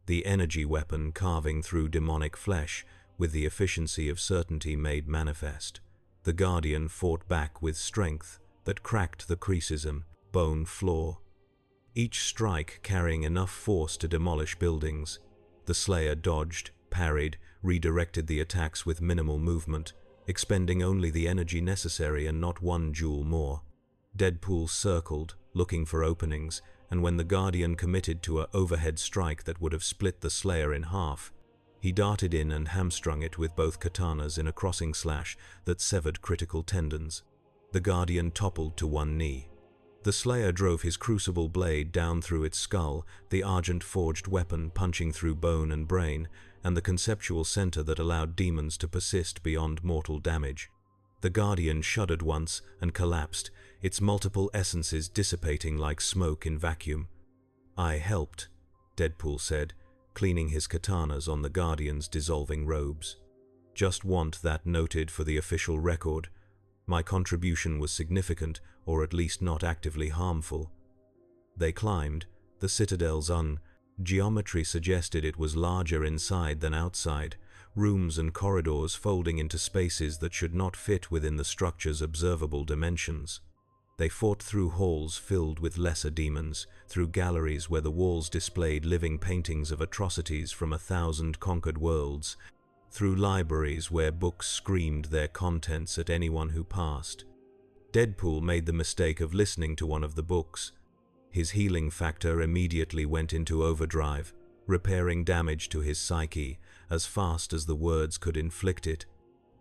the energy weapon carving through demonic flesh, with the efficiency of certainty made manifest. The Guardian fought back with strength that cracked the creasism, bone floor. Each strike carrying enough force to demolish buildings. The Slayer dodged, parried, redirected the attacks with minimal movement, expending only the energy necessary and not 1 joule more. Deadpool circled, looking for openings, and when the Guardian committed to an overhead strike that would have split the Slayer in half, he darted in and hamstrung it with both katanas in a crossing slash that severed critical tendons. The Guardian toppled to one knee. The Slayer drove his crucible blade down through its skull, the argent-forged weapon punching through bone and brain, and the conceptual center that allowed demons to persist beyond mortal damage. The Guardian shuddered once and collapsed, its multiple essences dissipating like smoke in vacuum. "I helped," Deadpool said, cleaning his katanas on the Guardian's dissolving robes. "Just want that noted for the official record. My contribution was significant, or at least not actively harmful." They climbed. The citadel's geometry suggested it was larger inside than outside, rooms and corridors folding into spaces that should not fit within the structure's observable dimensions. They fought through halls filled with lesser demons, through galleries where the walls displayed living paintings of atrocities from 1,000 conquered worlds, through libraries where books screamed their contents at anyone who passed. Deadpool made the mistake of listening to one of the books. His healing factor immediately went into overdrive, repairing damage to his psyche as fast as the words could inflict it,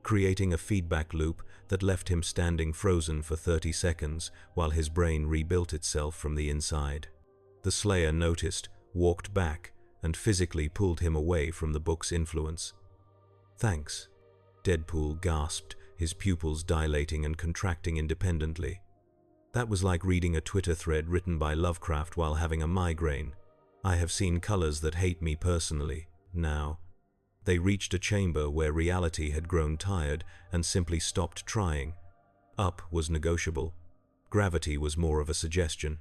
creating a feedback loop that left him standing frozen for 30 seconds while his brain rebuilt itself from the inside. The Slayer noticed, walked back, and physically pulled him away from the book's influence. "Thanks," Deadpool gasped, his pupils dilating and contracting independently. That was like reading a Twitter thread written by Lovecraft while having a migraine. "I have seen colors that hate me personally, now." They reached a chamber where reality had grown tired and simply stopped trying. Up was negotiable. Gravity was more of a suggestion.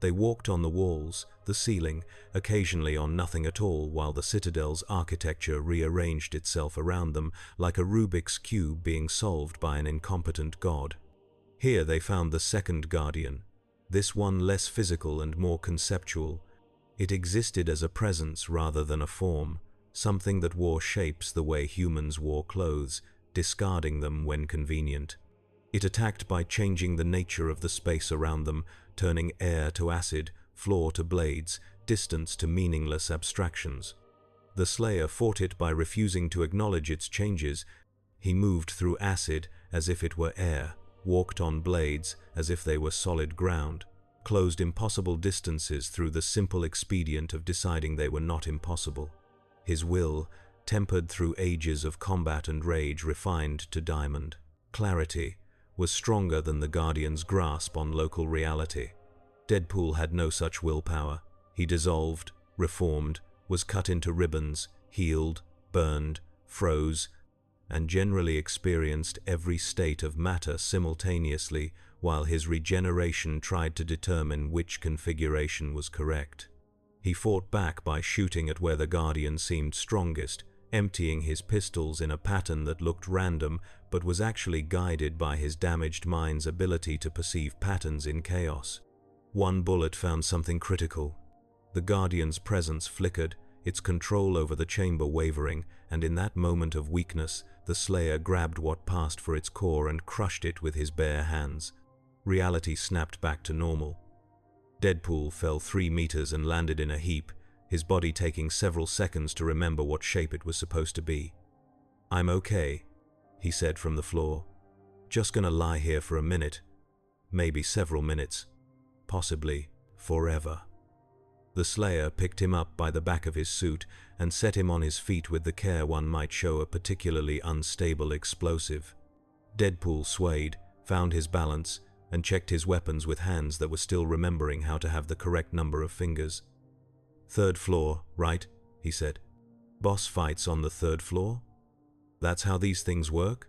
They walked on the walls, the ceiling, occasionally on nothing at all, while the citadel's architecture rearranged itself around them like a Rubik's Cube being solved by an incompetent god. Here they found the second Guardian, this one less physical and more conceptual. It existed as a presence rather than a form, something that wore shapes the way humans wore clothes, discarding them when convenient. It attacked by changing the nature of the space around them, turning air to acid, floor to blades, distance to meaningless abstractions. The Slayer fought it by refusing to acknowledge its changes. He moved through acid as if it were air, walked on blades as if they were solid ground, closed impossible distances through the simple expedient of deciding they were not impossible. His will, tempered through ages of combat and rage, refined to diamond. Clarity was stronger than the Guardian's grasp on local reality. Deadpool had no such willpower. He dissolved, reformed, was cut into ribbons, healed, burned, froze, and generally experienced every state of matter simultaneously while his regeneration tried to determine which configuration was correct. He fought back by shooting at where the Guardian seemed strongest, emptying his pistols in a pattern that looked random but was actually guided by his damaged mind's ability to perceive patterns in chaos. One bullet found something critical. The Guardian's presence flickered, its control over the chamber wavering, and in that moment of weakness, the Slayer grabbed what passed for its core and crushed it with his bare hands. Reality snapped back to normal. Deadpool fell 3 meters and landed in a heap, his body taking several seconds to remember what shape it was supposed to be. "I'm okay," he said from the floor. "Just gonna lie here for a minute. Maybe several minutes. Possibly forever." The Slayer picked him up by the back of his suit and set him on his feet with the care one might show a particularly unstable explosive. Deadpool swayed, found his balance, and checked his weapons with hands that were still remembering how to have the correct number of fingers. "Third floor, right?" he said. "Boss fights on the 3rd floor? That's how these things work?"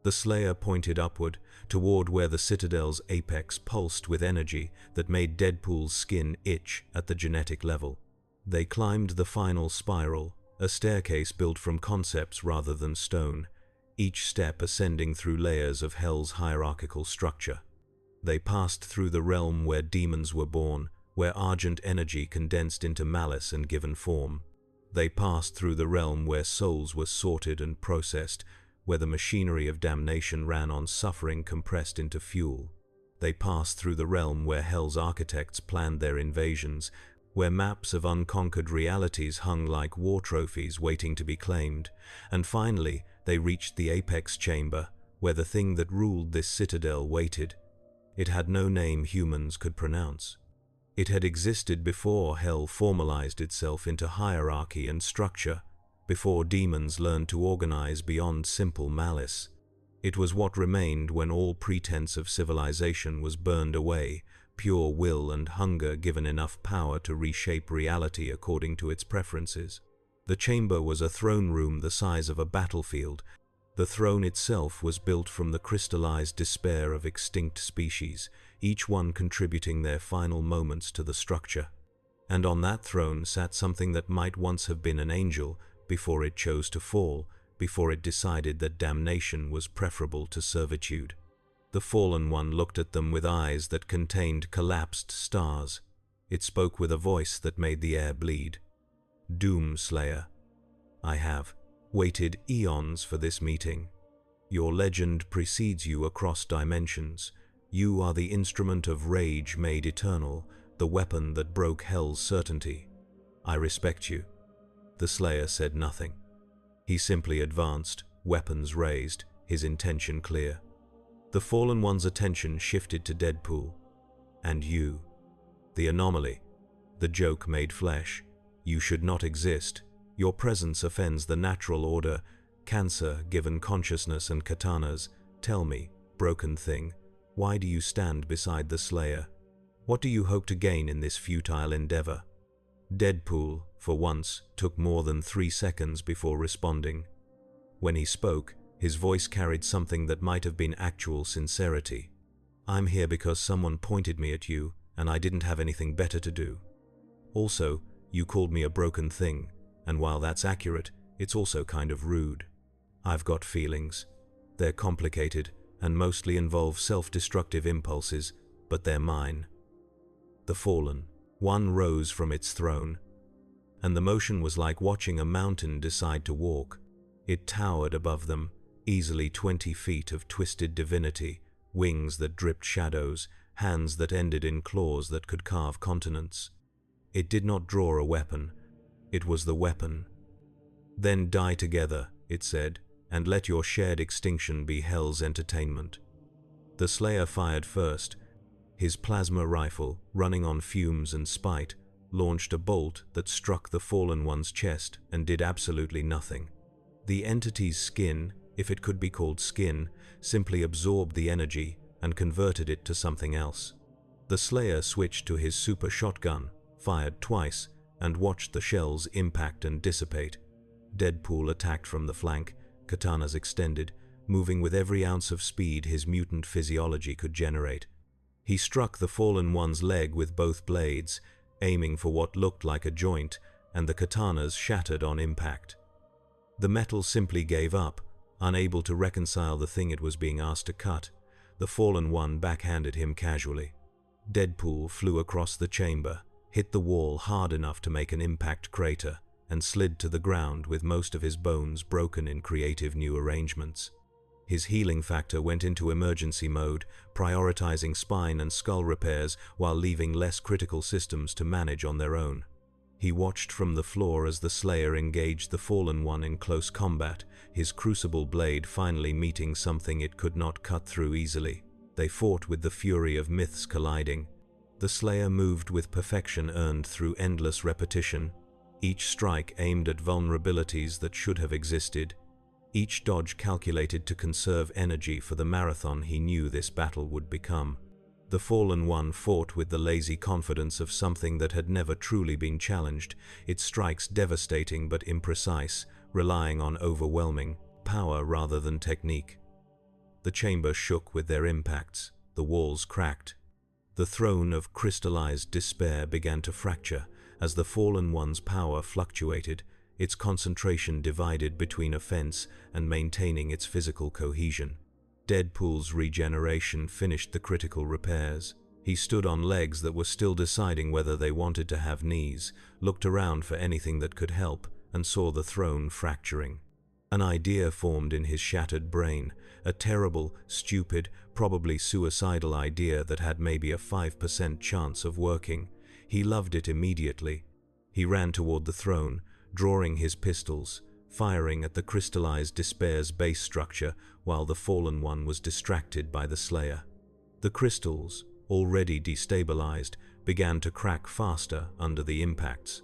The Slayer pointed upward, toward where the Citadel's apex pulsed with energy that made Deadpool's skin itch at the genetic level. They climbed the final spiral, a staircase built from concepts rather than stone, each step ascending through layers of Hell's hierarchical structure. They passed through the realm where demons were born, where argent energy condensed into malice and given form. They passed through the realm where souls were sorted and processed, where the machinery of damnation ran on suffering compressed into fuel. They passed through the realm where Hell's architects planned their invasions, where maps of unconquered realities hung like war trophies waiting to be claimed, and finally they reached the apex chamber, where the thing that ruled this citadel waited. It had no name humans could pronounce. It had existed before Hell formalized itself into hierarchy and structure, before demons learned to organize beyond simple malice. It was what remained when all pretense of civilization was burned away, pure will and hunger given enough power to reshape reality according to its preferences. The chamber was a throne room the size of a battlefield. The throne itself was built from the crystallized despair of extinct species, each one contributing their final moments to the structure. And on that throne sat something that might once have been an angel, before it chose to fall, before it decided that damnation was preferable to servitude. The fallen one looked at them with eyes that contained collapsed stars. It spoke with a voice that made the air bleed. "Doom Slayer, I have waited eons for this meeting. Your legend precedes you across dimensions. You are the instrument of rage made eternal, the weapon that broke Hell's certainty. I respect you." The Slayer said nothing. He simply advanced, weapons raised, his intention clear. The fallen one's attention shifted to Deadpool. "And you, the anomaly, the joke made flesh. You should not exist. Your presence offends the natural order, cancer given consciousness and katanas. Tell me, broken thing, why do you stand beside the Slayer? What do you hope to gain in this futile endeavor?" Deadpool, for once, took more than 3 seconds before responding. When he spoke, his voice carried something that might have been actual sincerity. "I'm here because someone pointed me at you, and I didn't have anything better to do. Also, you called me a broken thing, and while that's accurate, it's also kind of rude. I've got feelings. They're complicated, and mostly involve self-destructive impulses, but they're mine." The fallen one rose from its throne, and the motion was like watching a mountain decide to walk. It towered above them, easily 20 feet of twisted divinity, wings that dripped shadows, hands that ended in claws that could carve continents. It did not draw a weapon. It was the weapon. "Then die together," it said, "and let your shared extinction be Hell's entertainment." The Slayer fired first. His plasma rifle, running on fumes and spite, launched a bolt that struck the fallen one's chest and did absolutely nothing. The entity's skin, if it could be called skin, simply absorbed the energy and converted it to something else. The Slayer switched to his super shotgun, fired twice, and watched the shells impact and dissipate. Deadpool attacked from the flank, katanas extended, moving with every ounce of speed his mutant physiology could generate. He struck the fallen one's leg with both blades, aiming for what looked like a joint, and the katanas shattered on impact. The metal simply gave up, unable to reconcile the thing it was being asked to cut. The fallen one backhanded him casually. Deadpool flew across the chamber, hit the wall hard enough to make an impact crater, and slid to the ground with most of his bones broken in creative new arrangements. His healing factor went into emergency mode, prioritizing spine and skull repairs while leaving less critical systems to manage on their own. He watched from the floor as the Slayer engaged the fallen one in close combat, his crucible blade finally meeting something it could not cut through easily. They fought with the fury of myths colliding. The Slayer moved with perfection earned through endless repetition, each strike aimed at vulnerabilities that should have existed, each dodge calculated to conserve energy for the marathon he knew this battle would become. The fallen one fought with the lazy confidence of something that had never truly been challenged, its strikes devastating but imprecise, relying on overwhelming power rather than technique. The chamber shook with their impacts, the walls cracked. The throne of crystallized despair began to fracture as the fallen one's power fluctuated, its concentration divided between offense and maintaining its physical cohesion. Deadpool's regeneration finished the critical repairs. He stood on legs that were still deciding whether they wanted to have knees, looked around for anything that could help, and saw the throne fracturing. An idea formed in his shattered brain, a terrible, stupid, probably suicidal idea that had maybe a 5% chance of working. He loved it immediately. He ran toward the throne, drawing his pistols, firing at the crystallized despair's base structure while the fallen one was distracted by the Slayer. The crystals, already destabilized, began to crack faster under the impacts.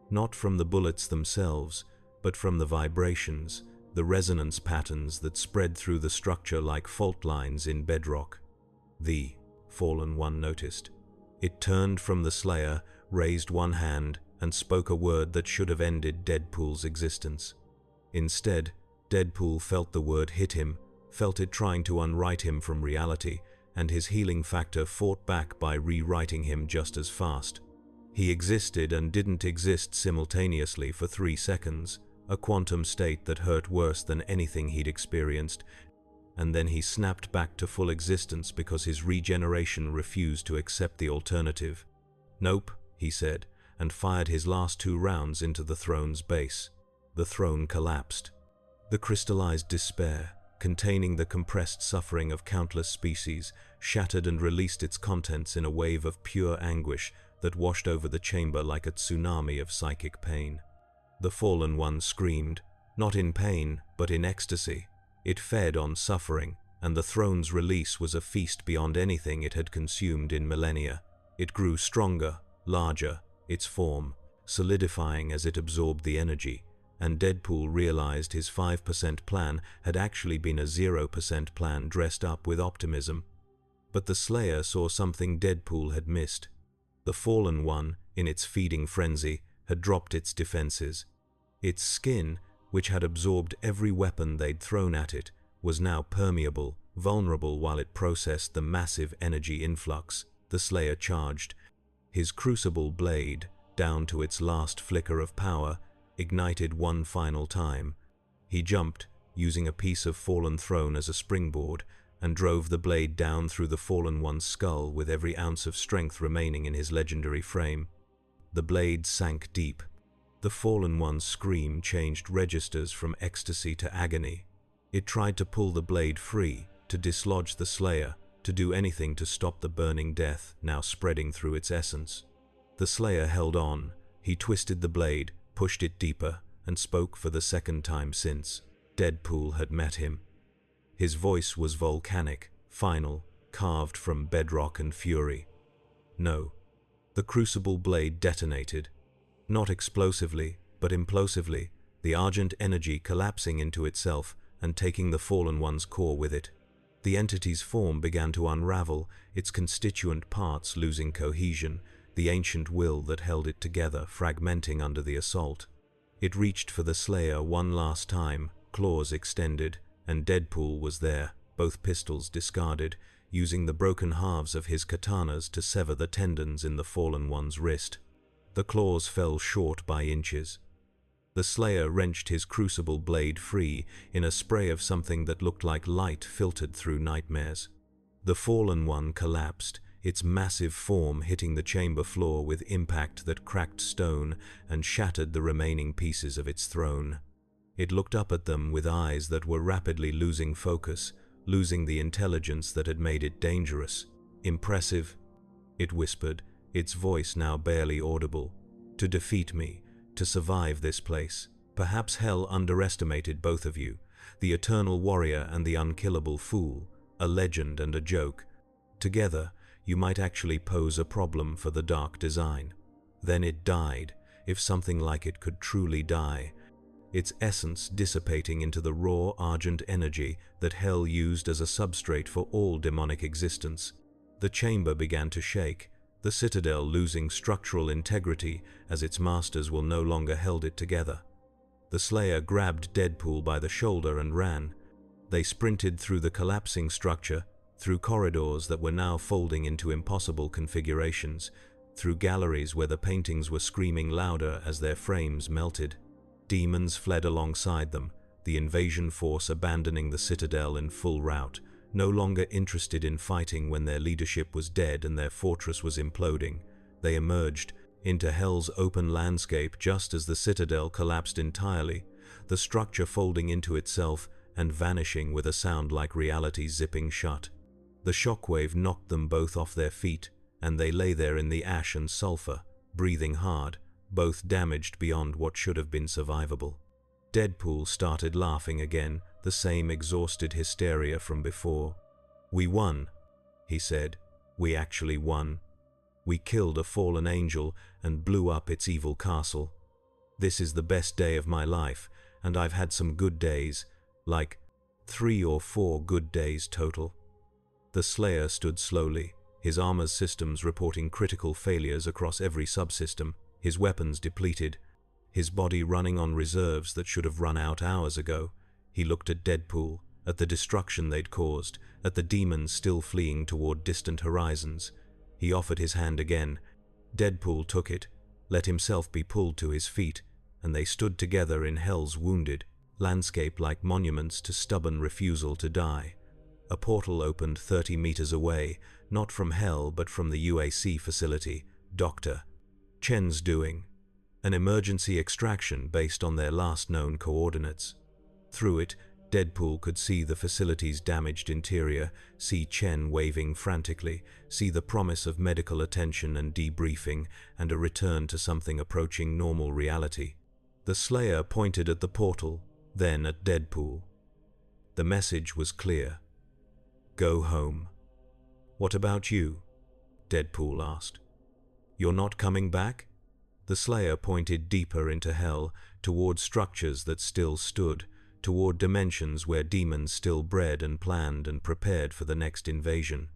Not from the bullets themselves, but from the vibrations, the resonance patterns that spread through the structure like fault lines in bedrock. The fallen one noticed. It turned from the Slayer, raised one hand, and spoke a word that should have ended Deadpool's existence. Instead, Deadpool felt the word hit him, felt it trying to unwrite him from reality, and his healing factor fought back by rewriting him just as fast. He existed and didn't exist simultaneously for 3 seconds, a quantum state that hurt worse than anything he'd experienced, and then he snapped back to full existence because his regeneration refused to accept the alternative. "Nope," he said, and fired his last 2 rounds into the throne's base. The throne collapsed. The crystallized despair, containing the compressed suffering of countless species, shattered and released its contents in a wave of pure anguish that washed over the chamber like a tsunami of psychic pain. The fallen one screamed, not in pain, but in ecstasy. It fed on suffering, and the throne's release was a feast beyond anything it had consumed in millennia. It grew stronger, larger, its form solidifying as it absorbed the energy, and Deadpool realized his 5% plan had actually been a 0% plan dressed up with optimism. But the Slayer saw something Deadpool had missed. The fallen one, in its feeding frenzy, had dropped its defenses. Its skin, which had absorbed every weapon they'd thrown at it, was now permeable, vulnerable while it processed the massive energy influx. The Slayer charged. His crucible blade, down to its last flicker of power, ignited one final time. He jumped, using a piece of fallen throne as a springboard, and drove the blade down through the fallen one's skull with every ounce of strength remaining in his legendary frame. The blade sank deep. The fallen one's scream changed registers from ecstasy to agony. It tried to pull the blade free, to dislodge the Slayer, to do anything to stop the burning death now spreading through its essence. The Slayer held on. He twisted the blade, pushed it deeper, and spoke for the second time since Deadpool had met him. His voice was volcanic, final, carved from bedrock and fury. No. The crucible blade detonated. Not explosively, but implosively, the argent energy collapsing into itself and taking the fallen one's core with it. The entity's form began to unravel, its constituent parts losing cohesion, the ancient will that held it together fragmenting under the assault. It reached for the Slayer one last time, claws extended, and Deadpool was there, both pistols discarded, using the broken halves of his katanas to sever the tendons in the fallen one's wrist. The claws fell short by inches. The Slayer wrenched his crucible blade free in a spray of something that looked like light filtered through nightmares. The fallen one collapsed, its massive form hitting the chamber floor with impact that cracked stone and shattered the remaining pieces of its throne. It looked up at them with eyes that were rapidly losing focus, losing the intelligence that had made it dangerous. "Impressive," it whispered, its voice now barely audible. "To defeat me, to survive this place. Perhaps hell underestimated both of you, the eternal warrior and the unkillable fool, a legend and a joke. Together, you might actually pose a problem for the dark design." Then it died, if something like it could truly die, its essence dissipating into the raw argent energy that hell used as a substrate for all demonic existence. The chamber began to shake, the citadel losing structural integrity as its masters will no longer held it together. The Slayer grabbed Deadpool by the shoulder and ran. They sprinted through the collapsing structure, through corridors that were now folding into impossible configurations, through galleries where the paintings were screaming louder as their frames melted. Demons fled alongside them, the invasion force abandoning the citadel in full rout, no longer interested in fighting when their leadership was dead and their fortress was imploding. They emerged into hell's open landscape just as the citadel collapsed entirely, the structure folding into itself and vanishing with a sound like reality zipping shut. The shockwave knocked them both off their feet, and they lay there in the ash and sulfur, breathing hard, both damaged beyond what should have been survivable. Deadpool started laughing again, the same exhausted hysteria from before. "We won," he said. "We actually won. We killed a fallen angel and blew up its evil castle. This is the best day of my life, and I've had some good days, like 3 or 4 good days total." The Slayer stood slowly, his armor's systems reporting critical failures across every subsystem, his weapons depleted, his body running on reserves that should have run out hours ago. He looked at Deadpool, at the destruction they'd caused, at the demons still fleeing toward distant horizons. He offered his hand again. Deadpool took it, let himself be pulled to his feet, and they stood together in hell's wounded landscape like monuments to stubborn refusal to die. A portal opened 30 meters away, not from hell but from the UAC facility, Dr. Chen's doing. An emergency extraction based on their last known coordinates. Through it, Deadpool could see the facility's damaged interior, see Chen waving frantically, see the promise of medical attention and debriefing, and a return to something approaching normal reality. The Slayer pointed at the portal, then at Deadpool. The message was clear. "Go home." "What about you?" Deadpool asked. "You're not coming back?" The Slayer pointed deeper into hell, toward structures that still stood, toward dimensions where demons still bred and planned and prepared for the next invasion.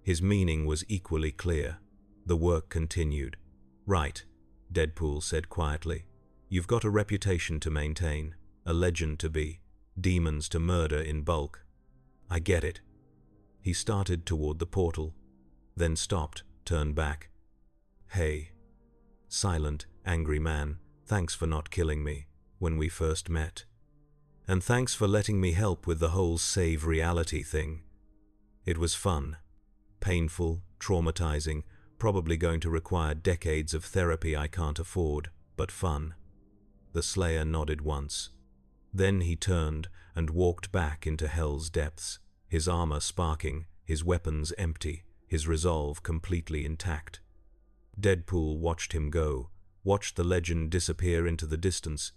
His meaning was equally clear. The work continued. "Right," Deadpool said quietly. "You've got a reputation to maintain, a legend to be, demons to murder in bulk. I get it." He started toward the portal, then stopped, turned back. "Hey, silent, angry man, thanks for not killing me when we first met. And thanks for letting me help with the whole save reality thing. It was fun. Painful, traumatizing, probably going to require decades of therapy I can't afford, but fun." The Slayer nodded once. Then he turned and walked back into hell's depths, his armor sparking, his weapons empty, his resolve completely intact. Deadpool watched him go, watched the legend disappear into the distance,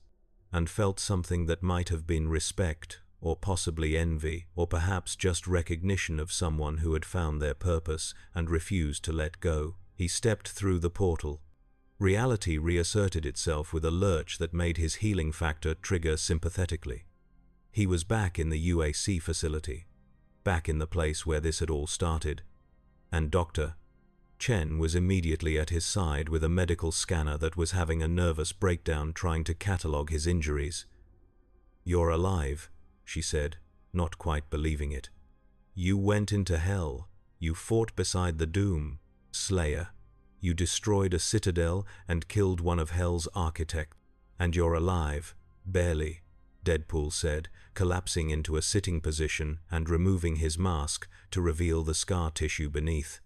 and felt something that might have been respect, or possibly envy, or perhaps just recognition of someone who had found their purpose and refused to let go. He stepped through the portal, Reality reasserted itself with a lurch that made his healing factor trigger sympathetically. He was back in the UAC facility, back in the place where this had all started, and Dr. Chen was immediately at his side with a medical scanner that was having a nervous breakdown trying to catalog his injuries. "You're alive," she said, not quite believing it. "You went into hell. You fought beside the Doom Slayer. You destroyed a citadel and killed one of Hell's architects. And you're alive, barely," Deadpool said, collapsing into a sitting position and removing his mask to reveal the scar tissue beneath.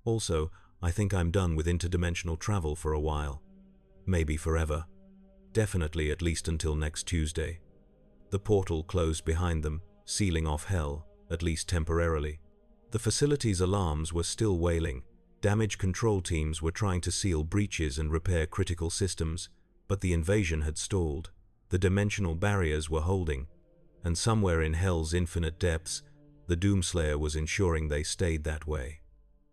"Also, I think I'm done with interdimensional travel for a while. Maybe forever. Definitely at least until next Tuesday." The portal closed behind them, sealing off Hell, at least temporarily. The facility's alarms were still wailing. Damage control teams were trying to seal breaches and repair critical systems, but the invasion had stalled. The dimensional barriers were holding, and somewhere in Hell's infinite depths, the Doomslayer was ensuring they stayed that way.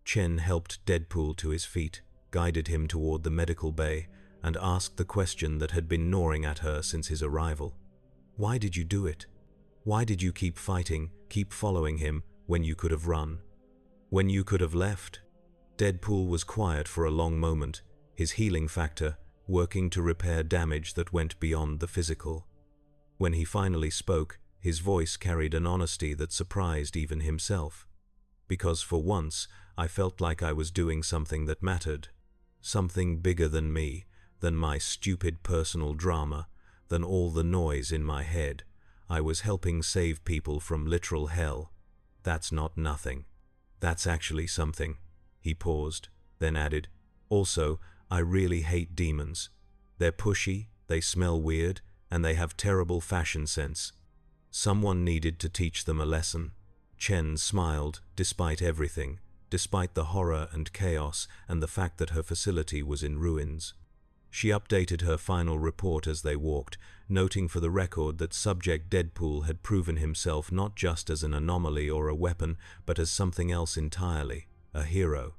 Chen helped Deadpool to his feet, guided him toward the medical bay, and asked the question that had been gnawing at her since his arrival. "Why did you do it? Why did you keep fighting, keep following him, when you could have run? When you could have left?" Deadpool was quiet for a long moment, his healing factor working to repair damage that went beyond the physical. When he finally spoke, his voice carried an honesty that surprised even himself. "Because for once, I felt like I was doing something that mattered. Something bigger than me, than my stupid personal drama, than all the noise in my head. I was helping save people from literal hell. That's not nothing. That's actually something." He paused, then added, "Also, I really hate demons. They're pushy, they smell weird, and they have terrible fashion sense. Someone needed to teach them a lesson." Chen smiled, despite everything, despite the horror and chaos and the fact that her facility was in ruins. She updated her final report as they walked, noting for the record that Subject Deadpool had proven himself not just as an anomaly or a weapon, but as something else entirely, a hero.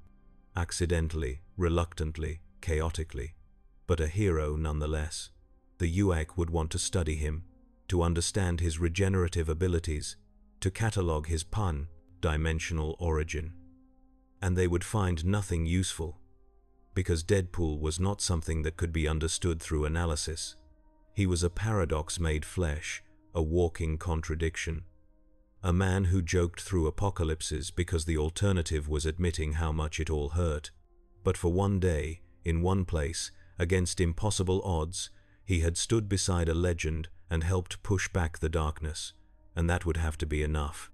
Accidentally, reluctantly, chaotically, but a hero nonetheless. The UAC would want to study him, to understand his regenerative abilities, to catalog his dimensional origin. And they would find nothing useful, because Deadpool was not something that could be understood through analysis. He was a paradox made flesh, a walking contradiction. A man who joked through apocalypses because the alternative was admitting how much it all hurt. But for one day, in one place, against impossible odds, he had stood beside a legend and helped push back the darkness, and that would have to be enough.